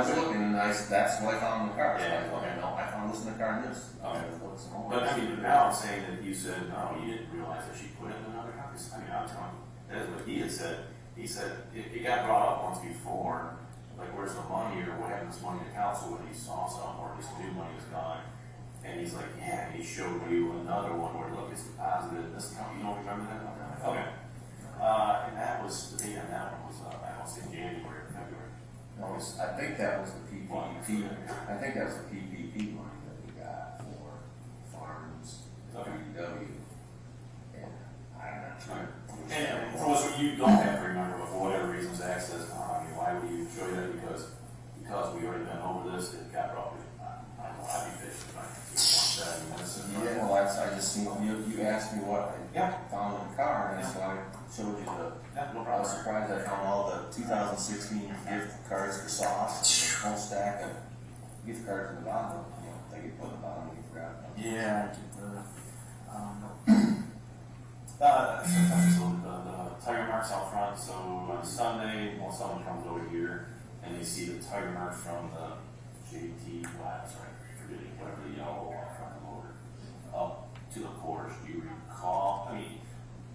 was looking, and that's what I found in the car. So Yeah, I okay. no, I found this in the car and this. Okay. I was looking some more. But I mean, now I'm saying that you said, no, you didn't realize that she put it in another account. I mean, I'm telling you, that's what he had said. He said, it got brought up once before, like, where's the money, or what happened to this money in the council when he saw something, or this new money was gone. And he's like, yeah, he showed you another one where, look, it's deposited in this account. You don't remember that? Okay. And that was, the date on that one was, I don't say January or February. No, I think that was the PPP. I think that was the PPP money that we got for farms, WW. And I'm not sure. And for what you don't have to remember, but for whatever reason, Zach says, I mean, why would you show you that? Because we already been over this, it got brought up. I know, I'd be fishing, but it's 170 minutes. Yeah, well, I just seen, you asked me what I found in the car, and so I showed you the, Yeah, no I problem. was surprised I found all the 2016 gift cards for sauce, a whole stack of gift cards in the bottom, you know, they get put in the bottom, you forgot. Yeah, I get the. So the tire marks out front, so on Sunday, well, someone comes over here and they see the tire marks from the JT, sorry, forgetting whatever the yellow out front of the motor, up to the Porsche. Do you recall? I mean,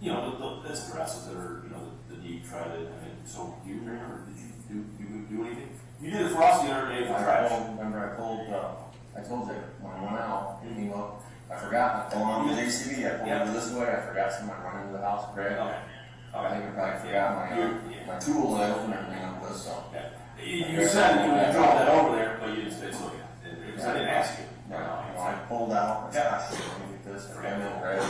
you know, it's aggressive that are, you know, the deep treaded. I mean, so do you remember, did you do anything? You did it for us the other day for trash. Remember I told you, when I went out, it came up, I forgot, I pulled on the JCB, I pulled over this way, I forgot something, I run into the house, Greg. Okay. I think I probably forgot my tool that I opened everything up with, so. Yeah. You said you would drop that over there, but you didn't say so. Because I didn't ask you. No, I pulled out, gosh, let me get this, I ran in, Greg,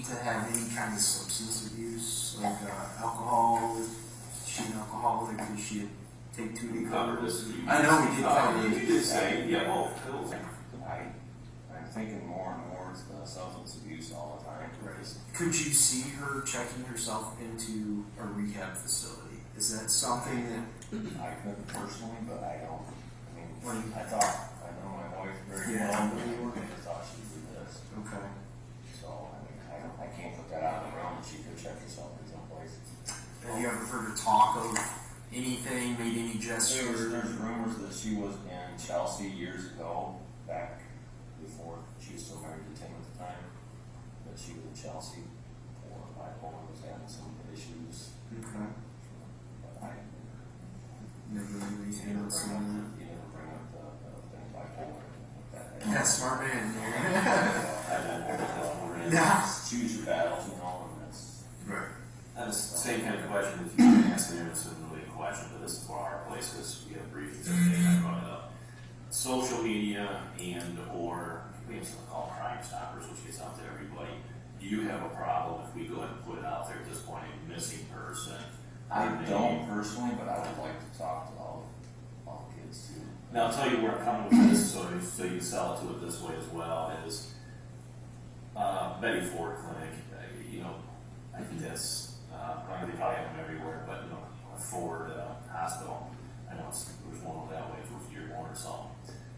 to have any kind of substance abuse, like alcohol? Is she an alcoholic? Did she take too many Covered pills? this. I know we did cover You it. did say, yeah, well, pills. I'm thinking more and more it's the substance abuse all the time. Could you see her checking herself into a rehab facility? Is that something that? I couldn't personally, but I don't. I mean, What do you- I know my wife very Yeah. well, but I thought she'd do this. Okay. So, I mean, I can't put that out in the realm that she could check herself in some place. Have you ever heard her talk of anything? Made any gestures? There's rumors that she was in Chelsea years ago, back before she was still married to Tim at the time, that she was in Chelsea for bipolar, was having some issues. Okay. But I Never really you never bring up the thing bipolar. Yeah, smart man. I Yeah. choose your battles, you know, and that's. Right. And it's the same kind of question that you've been asking, it's a really a question, but this is for our place, because we have briefings every day, I brought it up. Social media and or, we have something called Crime Stoppers, which gets out to everybody. Do you have a problem if we go ahead and put it out there at this point, a missing person? I her don't name? personally, but I would like to talk to all kids too. Now, I'll tell you where I'm coming with this, so you can sell it to it this way as well, is Betty Ford Clinic, you know, I think that's, they probably have them everywhere, but, you know, Ford Hospital, I know there's one over that way for Deer Warner or something.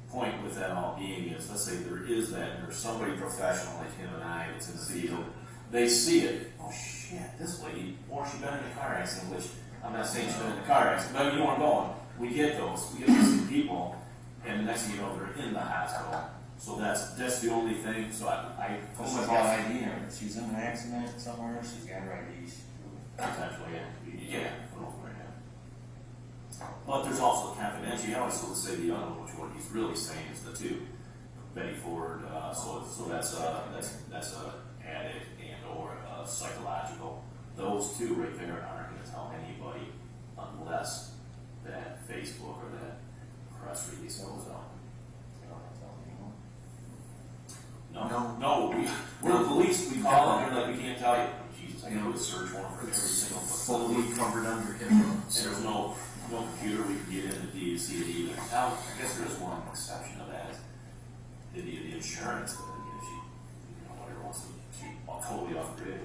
Point with that all being is, let's say there is that, and there's somebody professional like him and I that's in the field, they see it, oh shit, this lady, or she been in a car accident, which I'm not saying she's been in a car accident, but you know where I'm going. We get these people, and the next thing you know, they're in the hospital. So that's the only thing. So I What's about ID? If she's in an accident somewhere, she's got her ID. potentially, yeah, right now. But there's also confidentiality. So let's say the other one, which what he's really saying is the two, Betty Ford. So that's a addict and or psychological. Those two right there aren't going to tell anybody unless that Facebook or that press release goes out. No, we're the police. We call them. They're like, we can't tell you. Jesus, I go to search warrant for every single Fully facility. covered under HIPAA. And there's no computer we can get in to see it either. Now, I guess there's one exception to that. The insurance, but again, if she, you know, whatever wants to, she totally off grid,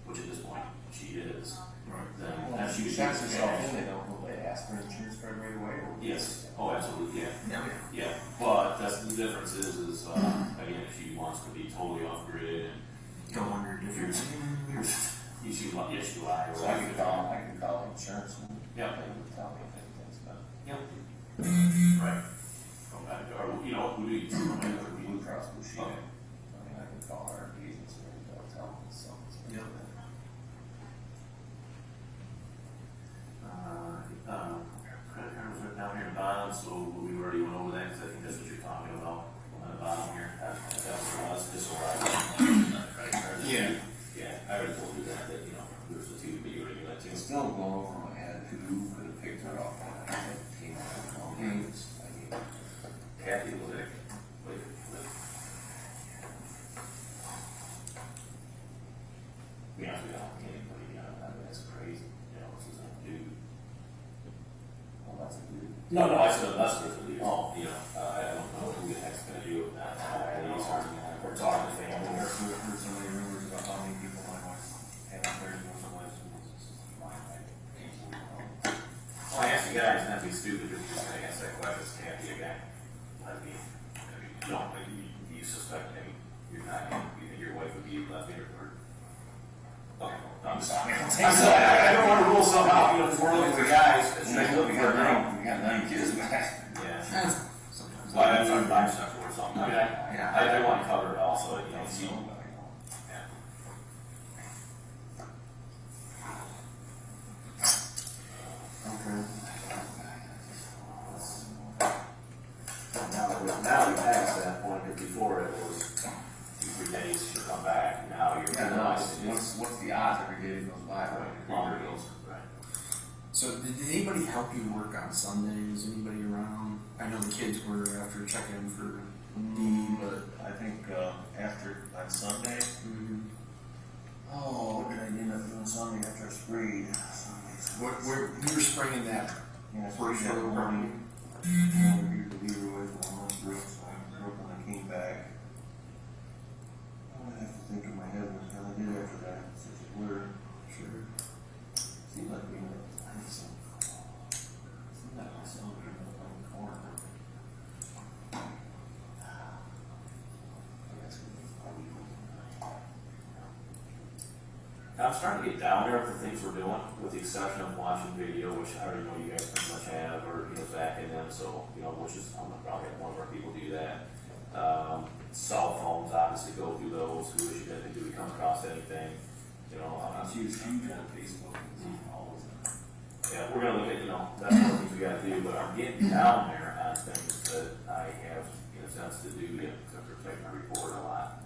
which at this point she is. Right. Then Well, that's she usually checks herself in, they don't know they ask for an insurance card right away. Or yes. Oh, absolutely. Yeah. Yeah. Yeah. But that's the difference is again, if she wants to be totally off grid and Go under different. you should lie. Yes, you lie. So I can call the insurance and Yeah. they would tell me if anything's been. Yep. Right. Or, you know, who do you choose? Blue Cross Blue Shield. Okay. I mean, I can call our agency and they'll tell me something. Yep. Credit card was written down here in the bottom, so we already went over that, because I think that's what you're talking about on the bottom here. That was for us, this will credit card. Yeah. Yeah, I already told you that, you know, there's the two, but you already knew that too. It's still going over my head who could have picked her up on that team. I mean, Kathy was it? Wait. We honestly don't get anybody, you know, that's crazy, you know, this is a dude. well, that's a good. No, I said unless there's a dude. Oh, you know, I don't know who the heck's gonna do it, we're talking to family. I've heard so many rumors about how many people my wife had out there doing some license. Well, I asked you guys not to be stupid, just gonna ask that question, Kathy again. I mean, no, like, you suspect maybe you're not, you think your wife would be left here for? Okay, I'm sorry. I don't want to rule something out, you know, because we're looking for guys. We got 9 kids back. Yeah. Well, I'm trying to buy stuff or something. I mean, I want to cover it also, you know, see. Yeah. Okay. Now we passed that point, because before it was 2-3 days to come back, now you're. Yeah, no, what's the odds every day it goes by? Longer goes, right. So did anybody help you work on Sunday? Was anybody around? I know the kids were after checking for Dee, but I think after on Sunday, Oh, what did I end up doing Sunday after I sprayed? Where you were spraying that? Yeah, I First sprayed that row. morning. I wanted to get the leader away from one broke, so I broke when I came back. I have to think in my head what the hell I did after that. It's such a blur. Sure. Seems like being I need some. Seems like my son being up on the corner. That's gonna be funny. I'm starting to get down there with the things we're doing, with the exception of watching video, which I already know you guys pretty much have, or, Zach and them, so, which is, I'm gonna probably have one of our people do that. Cell phones, obviously go through those, who is you gonna do, we come across anything, I'm huge on Facebook and all of them. yeah, we're gonna look at, that's one of the things we gotta do, but I'm getting down there on things that I have, in a sense, to do to protect my report a lot.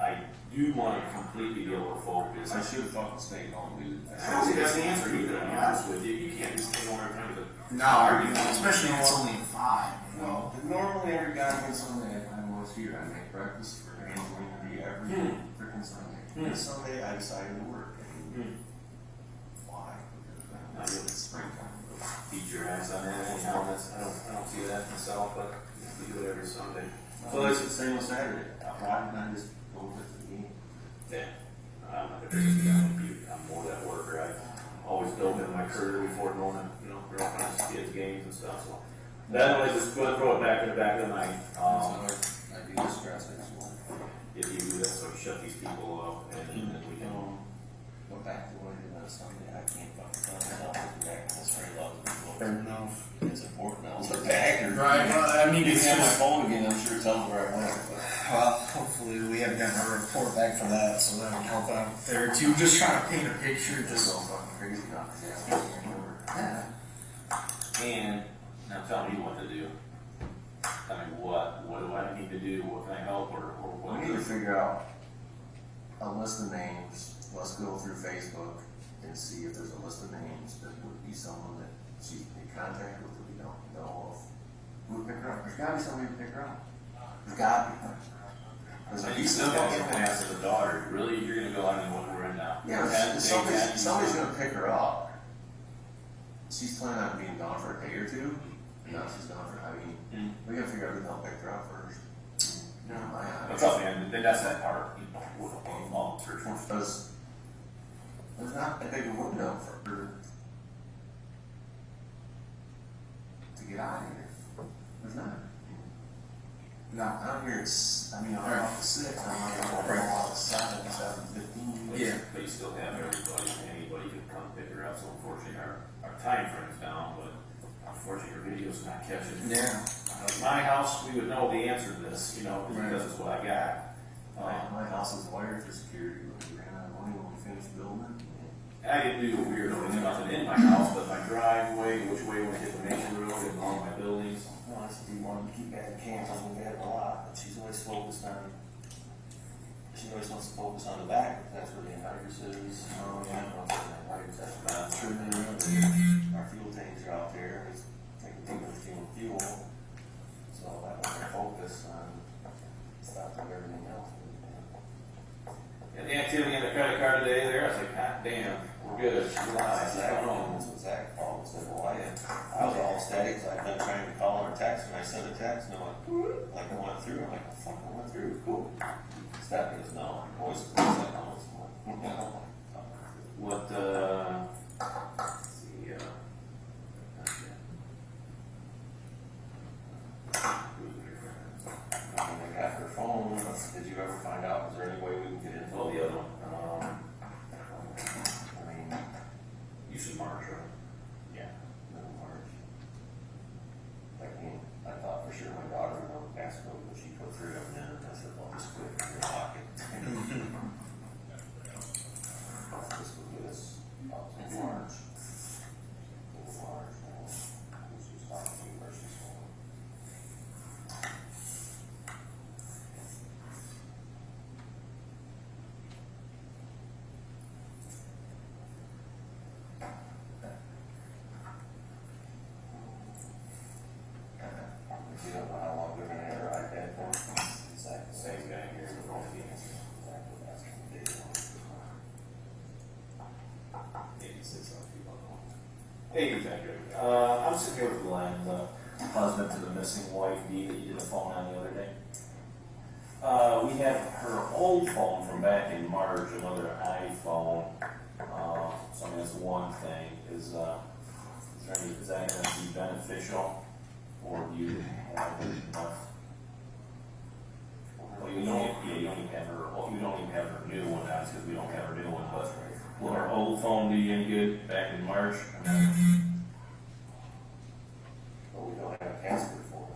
I do want to completely be able to focus. I should have fucking stayed home, dude. I don't think that's the answer either, to be honest with you. You can't just stay home every time to. No, especially if it's only at 5. Well, normally every guy gets Sunday I'm always here. I make breakfast for Angelina and Dee every freaking Sunday. This Sunday I decided to work and fly because it's springtime. Beat your ass on that anyhow. I don't see that myself, but we do it every Sunday. So it's the same on Saturday. Why didn't I just go with the game? Yeah. I'm not a business guy. I'm more that worker. I always built in my career before going to, girlfriends, kids, games and stuff. So that was just going to throw it back in the back of the night. I do this stress as well. If you do that, so shut these people up and then we can. Go back to what I did on Sunday. I can't fucking tell myself to back in this very level. Fair enough. It's important. I was back. Right, well, I mean, You it's can have my just, phone again. I'm sure it tells me where I went. But well, hopefully we haven't gotten a report back for that, so that would help out there too. Just trying to paint a picture, it's just. so fucking crazy now. Yeah, I can't remember. Yeah. And now tell me what to do. I mean, what do I need to do? What can I help or what? We need to figure out a list of names. Let's go through Facebook and see if there's a list of names that would be someone that she's in contact with that we don't know of. Who would pick her up? There's gotta be somebody to pick her up. There's gotta be. So you still got some plans as a daughter. Really, you're gonna go out and what we're in now? Yeah, somebody's gonna pick her up. She's planning on being gone for a day or two. Now she's gone for, we gotta figure out who the hell picked her up first. No, But trust me, and that's that part. With a long search warrant. Because there's not a big window for her to get out of here. There's not. No, out here it's, I'm off the 6, I'm off the 7, 7:15. Yeah. But you still have anybody could come pick her up. So unfortunately, our time frame is down, but unfortunately, her video's not catching. Yeah. My house, we would know the answer to this, because it's what I got. My house is wired for security. We ran out of money when we finished building it. I didn't do a weird, there's nothing in my house, but my driveway, which way when I hit the main road and all my buildings. Well, I said, Dee wanted to keep bad campers, we've had a lot, but she's always focused on, she always wants to focus on the back, that's where the inhibitors is. Oh, yeah. That's about true. Our fuel tanks are out there, we take a deep in fuel, so that was our focus on stuff and everything else. And the activity on the credit card today there, I was like, God damn, we're good. Zach, that's what Zach called and said, well, I was all ecstatic, I've been trying to call her or text, and I sent a text, and I'm like, I went through, I'm like, oh, fuck, I went through, cool. Stephanie goes, no, voice was like, no, it's more. What, let's see, I got her phone, did you ever find out, is there any way we can get in? oh, the other one, I mean, you should march, right? yeah, middle March. I thought for sure my daughter would know the passcode, but she put 3 of them in, and I said, well, just quit your pocket. This will get us up to March. She's talking to you versus home. Hey, Detective. I'm sitting here with Glenn, the husband to the missing wife, Dee, that you did the phone on the other day. We have her old phone from back in March, another iPhone. So I mean, that's one thing. Is that going to be beneficial, or do you have enough? Well, you don't even have her. Well, you don't even have her new one now because we don't have her new one. But will her old phone do you any good back in March? But we don't have a password for it.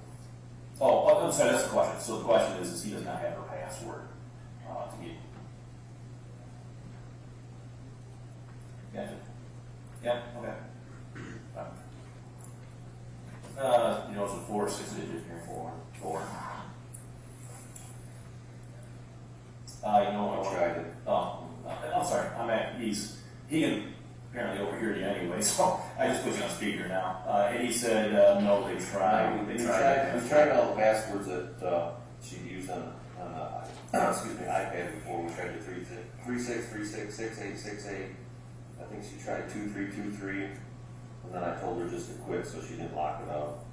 Oh, I'm sorry. That's the question. So the question is he does not have her password to get. Gotcha. Yep. Okay. You know, it's a 4 6-digit here. Four. You know, I tried it. I'm sorry. He can apparently overhear you anyway, so I just put you on speaker now. And he said, no, they tried. We tried all the passwords that she used on iPad before. We tried the 36366868. I think she tried 2323, and then I told her just to quit so she didn't lock it up.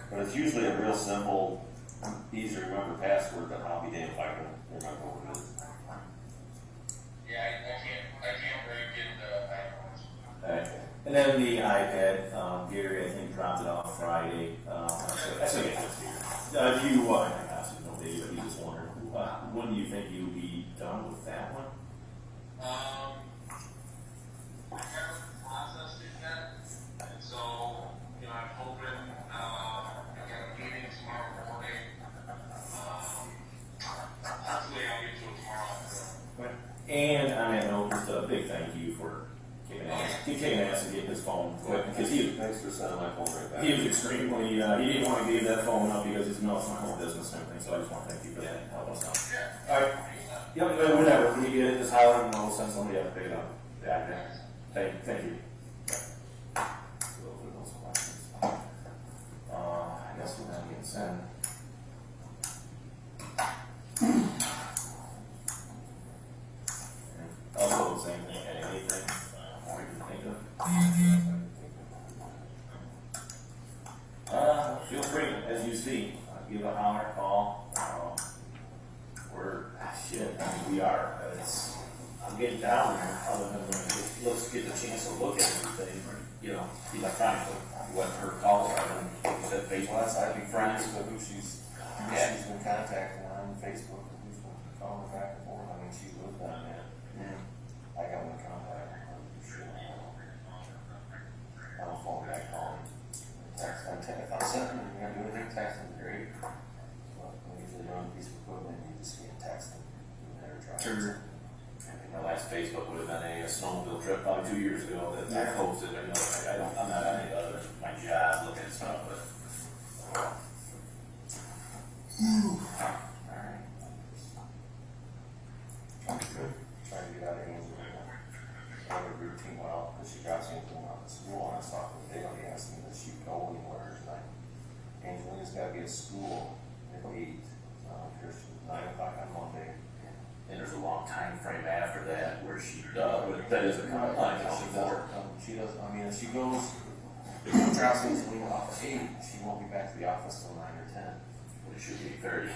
But it's usually a real simple, easy to remember password, but I'll be damned if I can remember what it is. Yeah, I can't really get the Okay. And then the iPad, Gary, I think, dropped it off Friday. That's okay. Do you, I asked him no day, but he just wondered, when do you think you'll be done with that one? I haven't processed it yet, and so, you know, I'm hoping, I got a meeting tomorrow morning. Hopefully I'll get to it tomorrow. And I mean, just a big thank you for kicking ass and getting his phone quick, because Thanks for sending my phone right back. he was extremely, he didn't want to give that phone up because it's no, it's my whole business and everything, so I just want to thank you for that, help us out. Yeah. Alright, yep, whatever, when you get it, just holler and we'll send somebody up to pick it up. Yeah, thank you. I guess we're not getting sent. Also, the same thing, anything we can think of. Feel free, as you see, give a holler, call. We are. I'm getting down there, other than let's get the chance to look at everything, you know, electronically, what her calls are, and said Facebook. Well, that's I'd be friends with who she's been contacting on Facebook, and who's been calling her back and forth. I mean, she lived down there. I got one contact. I'll phone back, call him. Text. If I'm sending, you're gonna do anything, text him, great. But when you usually run a piece of equipment, you just can't text him. You never try. Sure. I think my last Facebook would have been a snowmobile trip probably 2 years ago that I posted. You know, I'm not on any other than my job looking at stuff, but. All right. Good. Trying to get out of Angelina. Another routine, well, because she drops Angelina off at school, and I was talking to Dale, he asked me, does she go anywhere tonight? Angelina's got to be at school at 8, Christian, 9 o'clock on Monday. And there's a long time frame after that where she does, but that is a kind of line She for. does, I mean, if she goes, drops Angelina off at 8, she won't be back to the office till 9 or 10. It should be 30.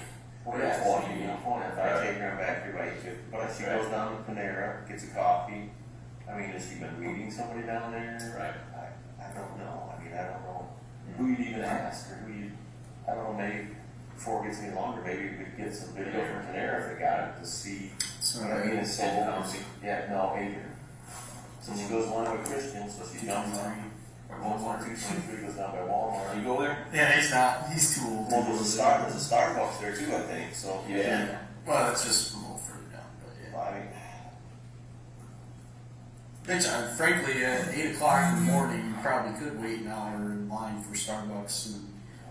Well, yeah, 20, you know, 20. If I take her back here by 8:50, but if she goes down to Panera, gets a coffee, I mean, has she been meeting somebody down there? Right. I don't know. I mean, I don't know who you'd even ask, or I don't know, maybe before it gets any longer, maybe we could get some video from Panera if they got it to see. I mean, it's so, yeah, no, Adrian. So she goes along with Christian, so she jumps on 223 goes down by Walmart. You go there? Yeah, he's too old. Well, there's a Starbucks there too, I think, so. Yeah. Well, that's just a little further down, but yeah. I mean, Which, frankly, at 8 o'clock in the morning, you probably could wait an hour in line for Starbucks and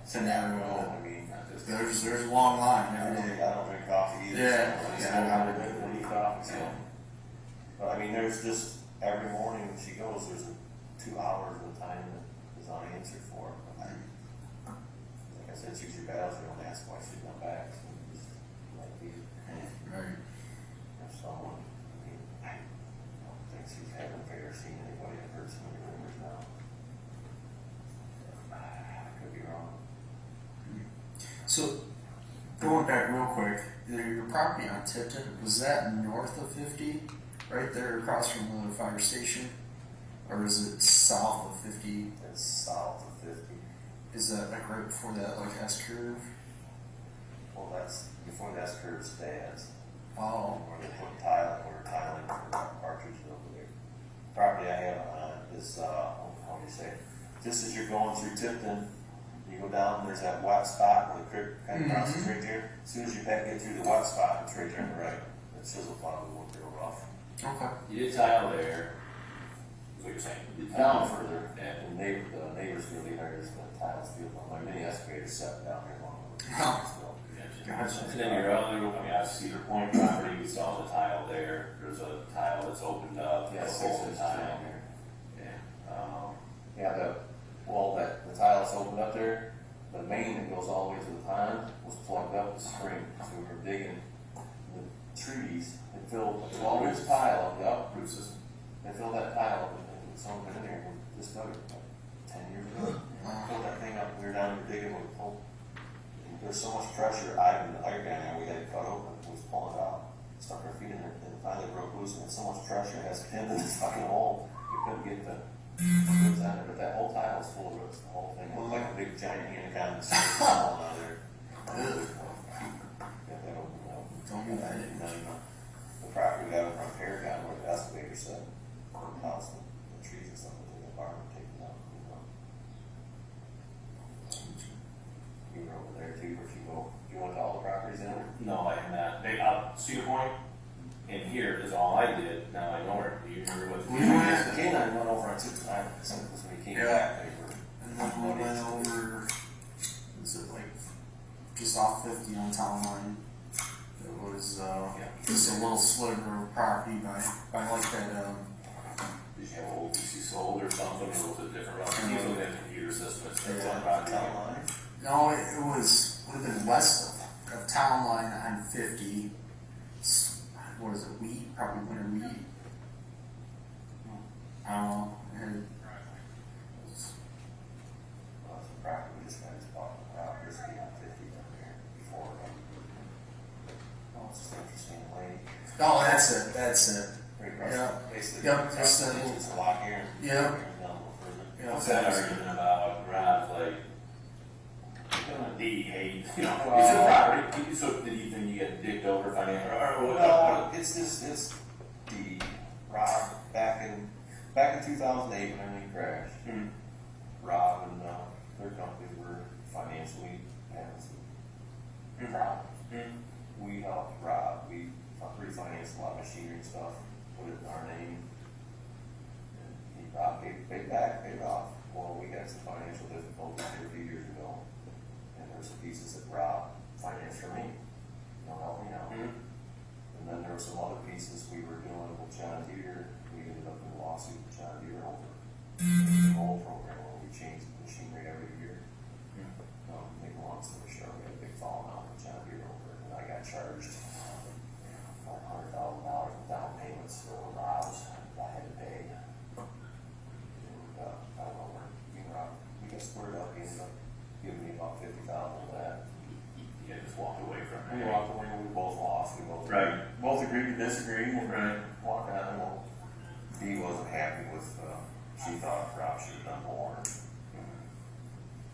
Panera. I mean, There's a long line I every don't day. drink coffee either. Yeah, So yeah, I I don't drink coffee, so. But I mean, there's just, every morning when she goes, there's 2 hours of time that is unanswered for. Like I said, choose your battles, you don't ask why she's not back. So you just, like, Right. if someone, I mean, I don't think she's having fair seen anybody in person in the room or So, going back real quick, your property on Tipton, was that north of 50? Right there across from the fire station? Or is it south of 50? It's south of 50. Is that like right before that like S curve? Well, that's before the S-curve stands. Oh, Where they put tile, we're tiling for Partridge over there. Property I have on is, how do you say it? Just as you're going through Tipton, you go down, there's that wet spot where the creek kind of crosses right there. As soon as you get through the wet spot, it's right there on the right. It's chisel file, it won't real rough. okay. You did tile there, is what you're saying. You did Down tile further, Yeah. and the neighbors really hired us to tile field. My mini excavator set down here along the Oh. Gotcha. And then your other, I mean, I see Cedar Point property, we saw the tile there, there's a tile that's opened up, Yeah, the 6 whole inches tile. down here. Yeah, Yeah, the tile that's opened up there, the main that goes all the way to the pond was plugged up with spring. So we were digging the trees and filled a 12-inch tile, root system. they filled that tile up and something in there, we just dug it like 10 years ago. Filled that thing up, we were down there digging with a pole. There's so much pressure, Ivan, the iron guy there, we had it cut open, we was pulling it out, stuck our feet in it, and finally broke loose, and so much pressure, it has pinned in this fucking hole, we couldn't get the roots out of it, but that whole tile was full of roots, the whole thing, it was like a big giant anaconda falling out of there. Get that opened up. Don't do that. And then the property we got from Paragon, where the excavator said, the house, the trees and stuff, the barn were taken out, you know. You were over there too, where you went to all the properties in there? No, I have not. They, Cedar Point, and here is all I did, now I know where, do you remember what? Ken and I went over on Tipton Island, so it was when we came back, they were. And then we went over, was it like just off 50 on town line? It was just a little sliver of property by like that. Did you have old PC sold or something, or was it different? You look at computer system, it's on about town line. No, it would have been west of town line on 50. What is it? Wheat, probably winter wheat. I don't know. And Well, it's a property we just got to talk about, this being on 50 down there before. Oh, it's just interesting lake. oh, that's it. Right across, Yeah. basically. Yep, across just the that ditch, little- it's a lot here. Yeah. Down a little further. Yeah. What's that argument about Rob's like, D hate, you know, Well, it's a property, so did you think you get dicked over financially, or what? Well, it's the Rob back in 2008 when everything crashed. Rob and their companies were financially having some problems. We helped Rob. We refinanced a lot of machinery and stuff, put it in our name. And Rob paid it off. Well, we got some financial difficulties here a few years ago. And there's some pieces that Rob financed for me. Don't help me out. And then there were some other pieces we were doing with John Deere. We ended up in a lawsuit with John Deere over the whole program where we changed the machinery every year. Make a long story short, we had a big falling out with John Deere over it, and I got charged $500,000 in down payments for Rob's I had to pay. And I don't know where we got squared up. He ended up giving me about $50,000 of that. You just walked away from We it. walked away, we both lost, we both agreed to disagree, and walking out, well, Dee wasn't happy with, she thought Rob should have done more.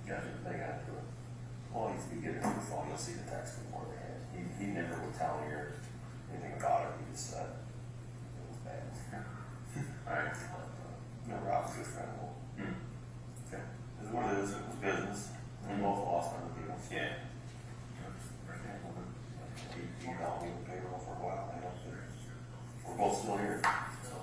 They got into it. Well, if you get it on the phone, you'll see the text before they had. He never would tell me or anything about it, he just said it was bad. Alright. No, Rob's a good friend, okay. It's what it is, it was business, we both lost on the deal. Yeah. He got me the payroll for a while, I don't think. We're both still here, so.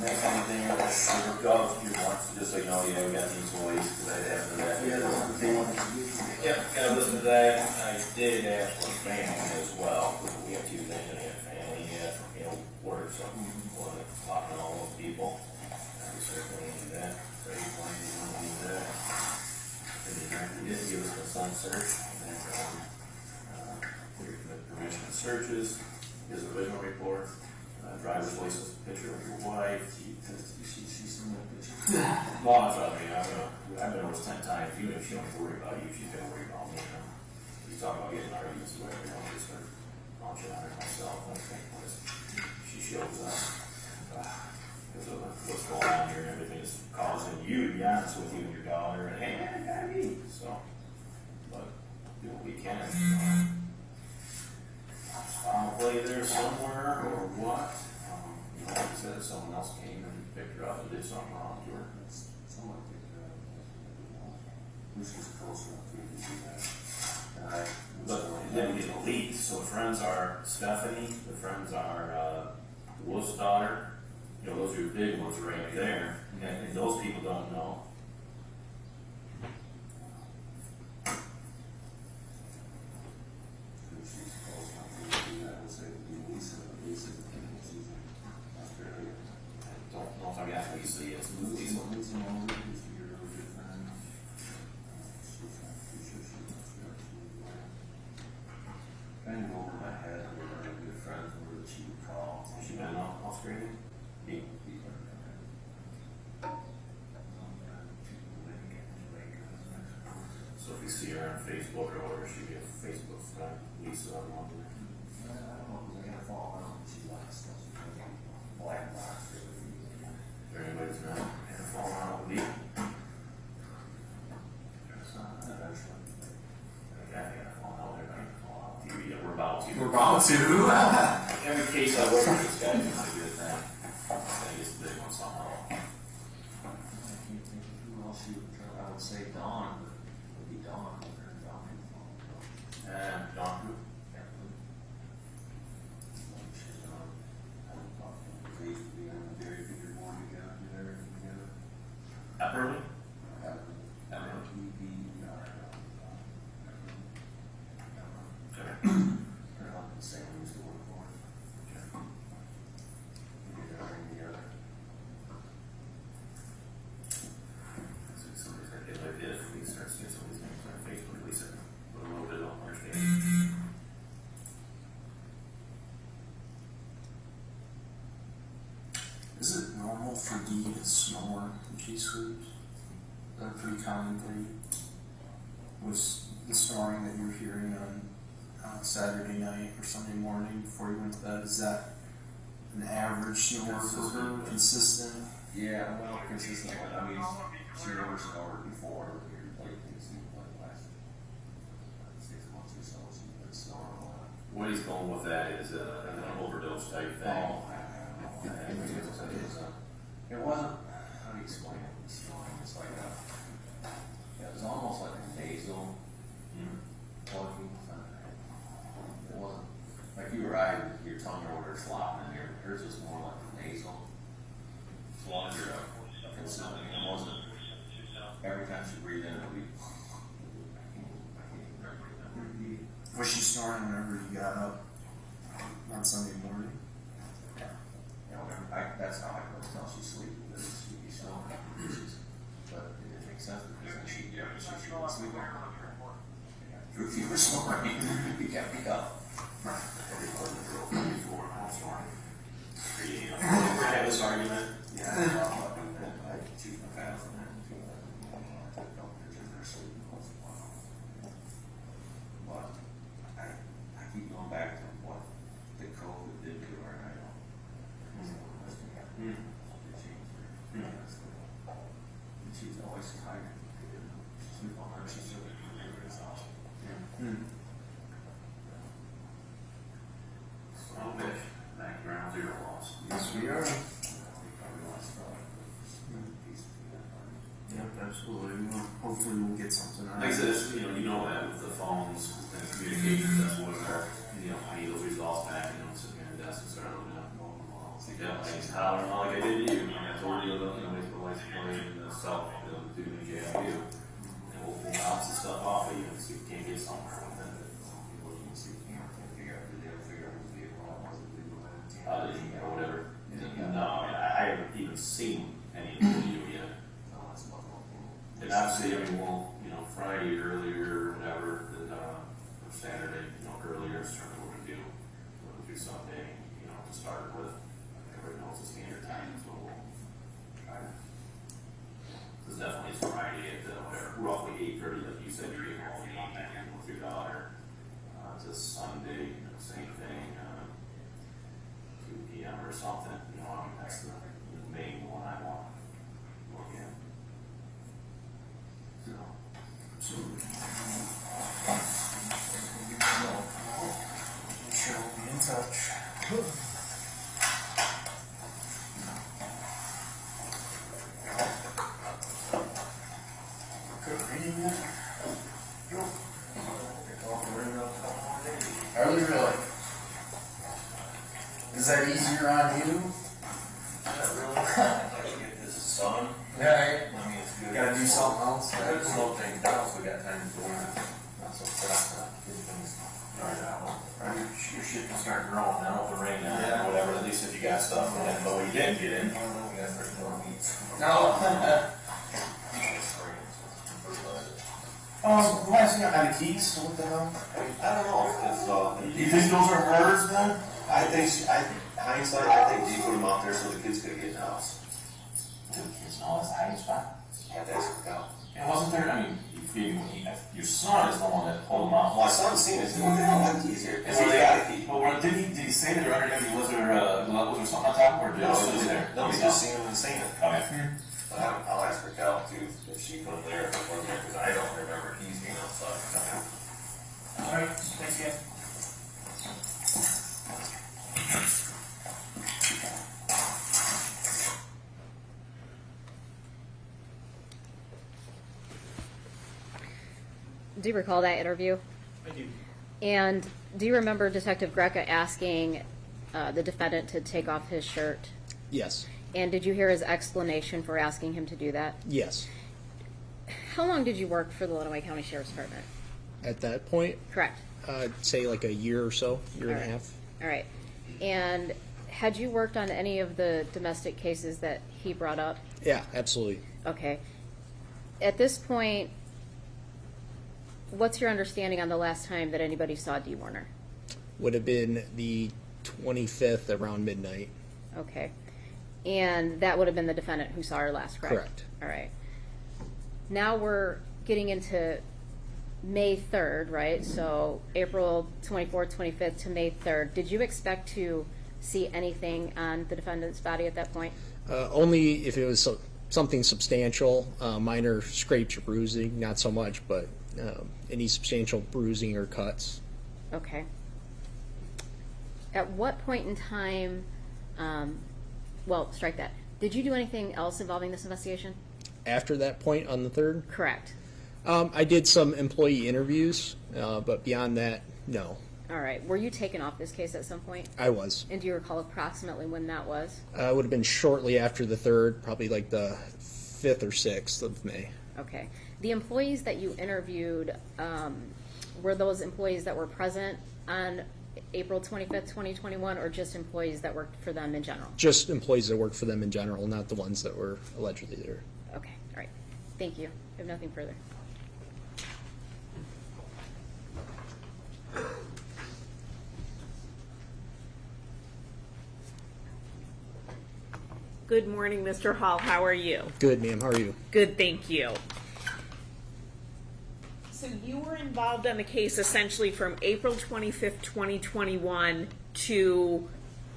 Next anything else, you want, so just so you know, yeah, we got the employees, because I asked for that. Yep, gotta listen to that. I did ask for family as well, because we have two things, and we have family, work, so we'll talk to all those people. We certainly need that, so you want to do that. And then he did give us the sun search, and the permission to searches, his original report. driver's license picture of your wife. She's in that picture. Well, that's what I mean, I've been over 10 times, even if she don't worry about you, she's gonna worry about me, you know. You talk about getting arguments, whatever, you know, just start launching on her myself, I think, once she shows up. Because of what's going on here and everything is causing you, to be honest with you and your daughter, and hey, I gotta be, so. But, do what we can. I'll play there somewhere, or what? You know, like I said, if someone else came and picked her up and did something wrong to her. Someone picked her up. This is close enough for you to do that. But it didn't get leaked, so the friends are Stephanie, the friends are Wolf's daughter. You know, those are your big ones right there, and those people don't know. She's close enough for you to do that. We'll say Lisa. That's fairly. Don't know if I got Lisa yet. It's movies. Lisa Mulder is your good friend. Kind of over my head, we were good friends, we were the she would call. Has she been off screen? So if you see her on Facebook or whatever, she'd be a Facebook friend. Lisa, I'm on there. I don't know, because I gotta fall out, she likes stuff, she's like a black box. If anybody's not gonna fall out with me. Eventually. I gotta fall out there. I can fall out TV. Yeah, we're about to. We're about to. Every case I work with this guy is a good thing. I think it's the big one somehow. I can't think of who else she would try, I would say Dawn, but it would be Dawn, or Dawn. And Don, She's on, I don't know, they used to be on the very bigger one together, did everything together. Epperly? They're not the same, we used to work for. We did everything together. Somebody's gonna get like this. We start seeing some of these names on Facebook, at least a little bit of understanding. Is it normal for Dee to snore when she sleeps? Is that a pretty common thing? Was the snoring that you were hearing on Saturday night or Sunday morning before you went to bed, is that an average snore for her? Consistent? Yeah, well, consistent, I mean, she never snored before, like, it seemed like last 6 months or so, she would snore a lot. What he's going with that is an overdose type thing. Oh, I don't know. It wasn't, how do you explain it, snoring, it's like it was almost like a nasal talking. It wasn't, like you or I, your tongue or whatever flopping in there, hers was more like a nasal. Longer consistent, it wasn't, every time she breathed in, it would be, Was she snoring whenever you got up on Sunday morning? you know, that's how I could tell she's sleeping, because she'd be snoring. But it didn't make sense, because then she'd get up and she would sleep on her. If you were snoring, you kept me up. Have this argument. Yeah, I cheat my pants and then I took no pictures of her sleeping once in a while. But I keep going back to what the COVID did to her, and I don't. She's always tired. She's on her, she's really good herself. Well, bitch, back ground zero loss. Yes, we are. Probably lost Yep, absolutely. Well, hopefully we'll get something out of Like I it. said, it's, you know that with the phones and communications, that's what I need those results back, sitting at the desk and start looking up. Yeah, I just holler like I did to you. I told you, wait for the lights to play and stuff, do the JIU. And we'll bounce the stuff off of you and see if we can't get somewhere with it. Or whatever. No, I haven't even seen any of the video yet. And obviously, we'll, Friday earlier, or whatever, or Saturday, earlier, is certainly what we do. We'll do Sunday, to start with. this Sunday, same thing, 2 p.m. or something, that's the main one I want to look at. So. I'm sure we'll be in touch. Good reading that. Are we really? Is that easier on you? Get this sun. Yeah. I mean, it's good. Gotta do something else. Gotta slow things down, so we got time to do it. Not so fast, get things right out. Your shit can start growing now with the rain on it or whatever, at least if you got stuff in it, but we didn't get in. We gotta start growing weeds. No. Who has you got the keys? What the hell? I don't know, if You think those are hers then? hindsight, I think Dee put them out there so the kids could get in the house. The kids know that's the hiding spot. Yeah, that's worked out. And wasn't there, I mean, your son is the one that pulled them out. My son's seen it, what the hell, that key's here? Well, they got a key. But did he say that they're under, was there something on top, or did No, it it sit was there? there. Nobody's just seen them and seen it. Okay. But I'll ask her Cal too, if she put them there, if it wasn't there, because I don't remember keys being outside. Alright, thanks again. Do you recall that interview? I do. And do you remember Detective Greca asking the defendant to take off his shirt? Yes. And did you hear his explanation for asking him to do that? Yes. How long did you work for the Lenawee County Sheriff's Department? At that point, Correct. I'd say like a year or so, year and a half. All right. And had you worked on any of the domestic cases that he brought up? Yeah, absolutely. Okay. At this point, what's your understanding on the last time that anybody saw Dee Warner? Would have been the 25th around midnight. Okay. And that would have been the defendant who saw her last, correct? Correct. All right. Now we're getting into May 3rd, right? So April 24th, 25th to May 3rd. Did you expect to see anything on the defendant's body at that point? Only if it was something substantial, minor scrapes or bruising, not so much, but any substantial bruising or cuts. Okay. At what point in time, well, strike that. Did you do anything else involving this investigation? After that point on the 3rd? Correct. I did some employee interviews, but beyond that, no. All right. Were you taken off this case at some point? I was. And do you recall approximately when that was? It would have been shortly after the 3rd, probably like the 5th or 6th of May. Okay. The employees that you interviewed, were those employees that were present on April 25th, 2021, or just employees that worked for them in general? Just employees that worked for them in general, not the ones that were allegedly there. Okay. All right. Thank you. I have nothing further. Good morning, Mr. Hall. How are you? Good, ma'am. How are you? Good, thank you. So you were involved on the case essentially from April 25th, 2021 to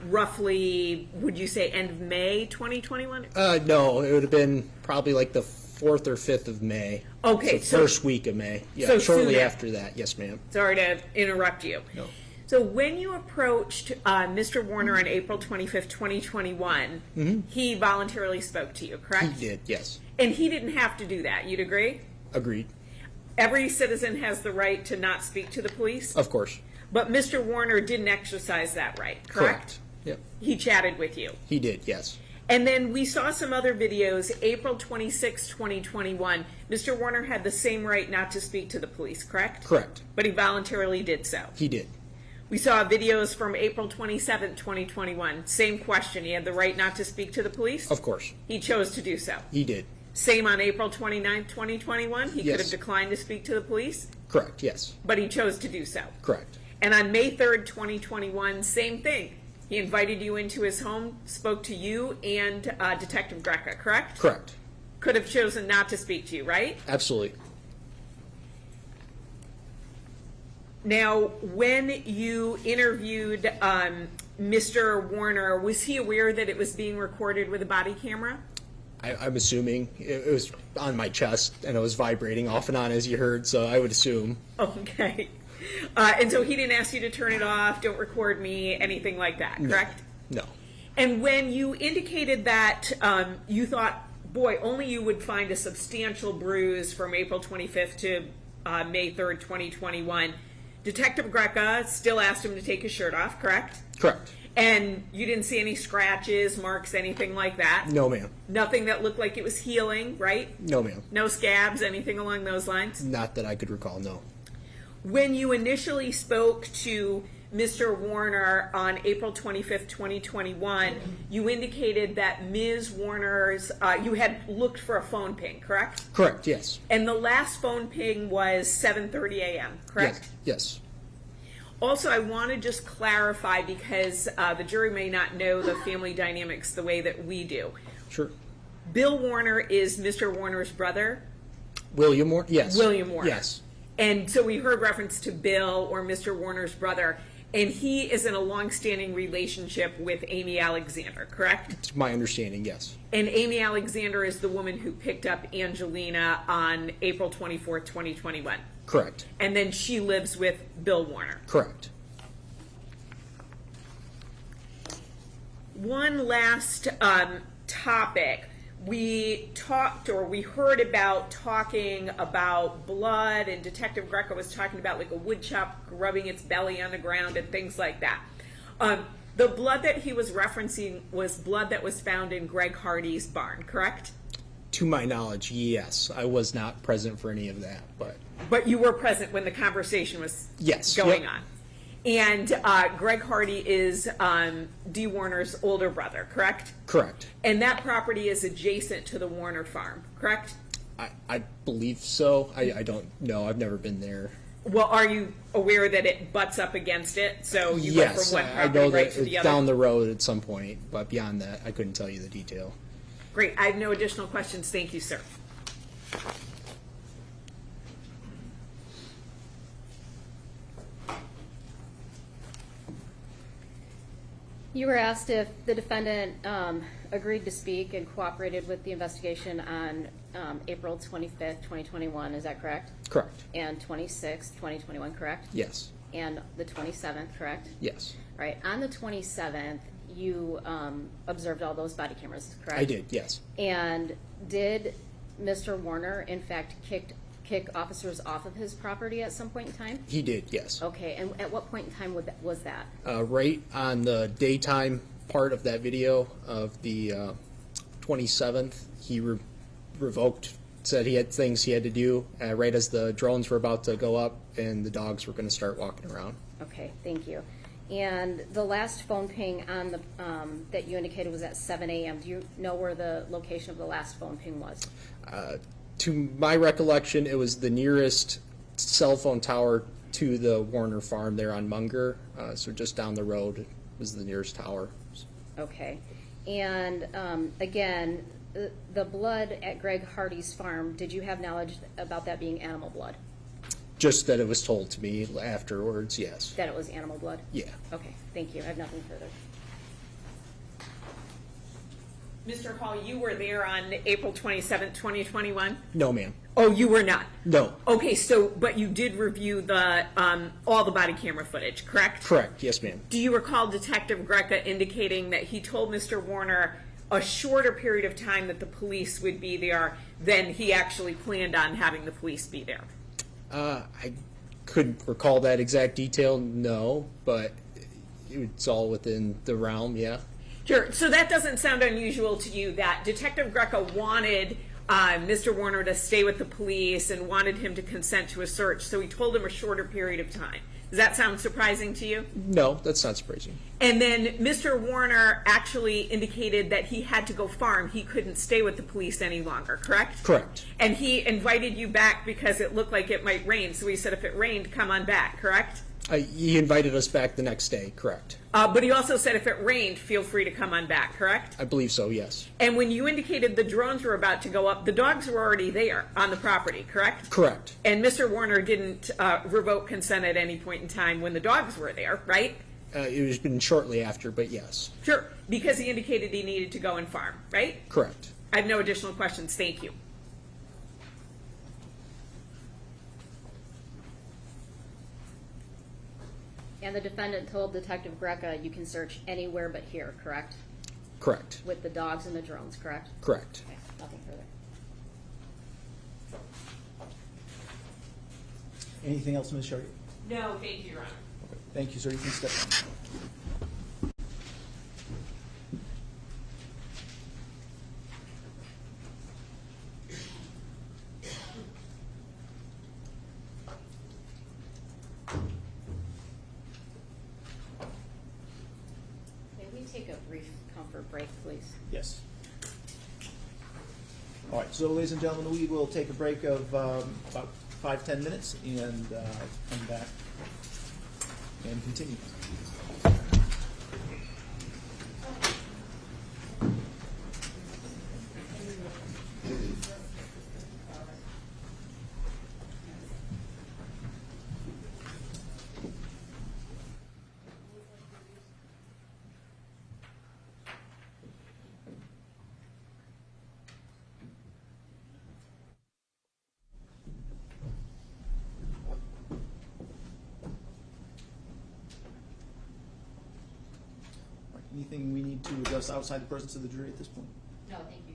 roughly, would you say, end of May 2021? No, it would have been probably like the 4th or 5th of May. Okay, so first week of May. Yeah, so shortly soon after that. Yes, ma'am. Sorry to interrupt you. No. So when you approached Mr. Warner on April 25th, 2021, he voluntarily spoke to you, correct? He did, yes. And he didn't have to do that. You'd agree? Agreed. Every citizen has the right to not speak to the police, Of course. but Mr. Warner didn't exercise that right, correct? Yep. He chatted with you. He did, yes. And then we saw some other videos, April 26, 2021. Mr. Warner had the same right not to speak to the police, correct? Correct. But he voluntarily did so. He did. We saw videos from April 27, 2021. Same question. He had the right not to speak to the police? Of course. He chose to do so. He did. Same on April 29, 2021. He Yes. could have declined to speak to the police, Correct, yes. but he chose to do so. Correct. And on May 3rd, 2021, same thing. He invited you into his home, spoke to you and Detective Greca, correct? Correct. Could have chosen not to speak to you, right? Absolutely. Now, when you interviewed Mr. Warner, was he aware that it was being recorded with a body camera? I'm assuming it was on my chest and it was vibrating off and on, as you heard, so I would assume. Okay. And so he didn't ask you to turn it off, don't record me, anything like that, correct? No. And when you indicated that you thought, boy, only you would find a substantial bruise from April 25th to May 3rd, 2021, Detective Greca still asked him to take his shirt off, correct? Correct. And you didn't see any scratches, marks, anything like that? No, ma'am. Nothing that looked like it was healing, right? No, ma'am. No scabs, anything along those lines? Not that I could recall, no. When you initially spoke to Mr. Warner on April 25th, 2021, you indicated that Ms. Warner's, you had looked for a phone ping, correct? Correct, yes. And the last phone ping was 7:30 a.m., correct? Yes. Also, I want to just clarify, because the jury may not know the family dynamics the way that we do. Sure. Bill Warner is Mr. Warner's brother? William Warner? Yes. William Warner. Yes. And so we heard reference to Bill, or Mr. Warner's brother, and he is in a long-standing relationship with Amy Alexander, correct? It's my understanding, yes. And Amy Alexander is the woman who picked up Angelina on April 24th, 2021. Correct. And then she lives with Bill Warner. Correct. One last topic. We heard about talking about blood, and Detective Greca was talking about like a woodchuck rubbing its belly on the ground and things like that. The blood that he was referencing was blood that was found in Greg Hardy's barn, correct? To my knowledge, yes. I was not present for any of that, but... But you were present when the conversation was Yes. going Yep. on. And Greg Hardy is Dee Warner's older brother, correct? Correct. And that property is adjacent to the Warner farm, correct? I believe so. I don't know. I've never been there. Well, are you aware that it butts up against it? So you went Yes, from one I property know right that to the it's other? down the road at some point, but beyond that, I couldn't tell you the detail. Great. I have no additional questions. Thank you, sir. You were asked if the defendant agreed to speak and cooperated with the investigation on April 25th, 2021. Is that correct? Correct. And 26th, 2021, correct? Yes. And the 27th, correct? Yes. Right. On the 27th, you observed all those body cameras, correct? I did, yes. And did Mr. Warner, in fact, kick officers off of his property at some point in time? He did, yes. Okay. And at what point in time was that? Right on the daytime part of that video of the 27th, he revoked, said he had things he had to do right as the drones were about to go up and the dogs were going to start walking around. Okay, thank you. And the last phone ping on the that you indicated was at 7 a.m. Do you know where the location of the last phone ping was? To my recollection, it was the nearest cell phone tower to the Warner farm there on Munger, so just down the road was the nearest tower. Okay. And again, the blood at Greg Hardy's farm, did you have knowledge about that being animal blood? Just that it was told to me afterwards, yes. That it was animal blood? Yeah. Okay, thank you. I have nothing further. Mr. Hall, you were there on April 27th, 2021? No, ma'am. Oh, you were not? No. Okay, so, but you did review the, all the body camera footage, correct? Correct, yes, ma'am. Do you recall Detective Greca indicating that he told Mr. Warner a shorter period of time that the police would be there than he actually planned on having the police be there? I couldn't recall that exact detail, no, but it's all within the realm, yeah. Sure, so that doesn't sound unusual to you, that Detective Greca wanted Mr. Warner to stay with the police and wanted him to consent to a search, so he told him a shorter period of time. Does that sound surprising to you? No, that's not surprising. And then Mr. Warner actually indicated that he had to go farm. He couldn't stay with the police any longer, correct? Correct. And he invited you back because it looked like it might rain, so he said if it rained, come on back, correct? He invited us back the next day, correct? But he also said if it rained, feel free to come on back, correct? I believe so, yes. And when you indicated the drones were about to go up, the dogs were already there on the property, correct? Correct. And Mr. Warner didn't revoke consent at any point in time when the dogs were there, right? It was been shortly after, but yes. Sure, because he indicated he needed to go and farm, right? Correct. I have no additional questions. Thank you. And the defendant told Detective Greca you can search anywhere but here, correct? Correct. With the dogs and the drones, correct? Correct. Okay, nothing further. Anything else, Ms. Sharkey? No, thank you, Your Honor. Okay. Thank you, sir. You can step down. May we take a brief comfort break, please? Yes. All right, so ladies and gentlemen, we will take a break of about 5-10 minutes and come back and continue. Anything we need to address outside the presence of the jury at this point? No, thank you,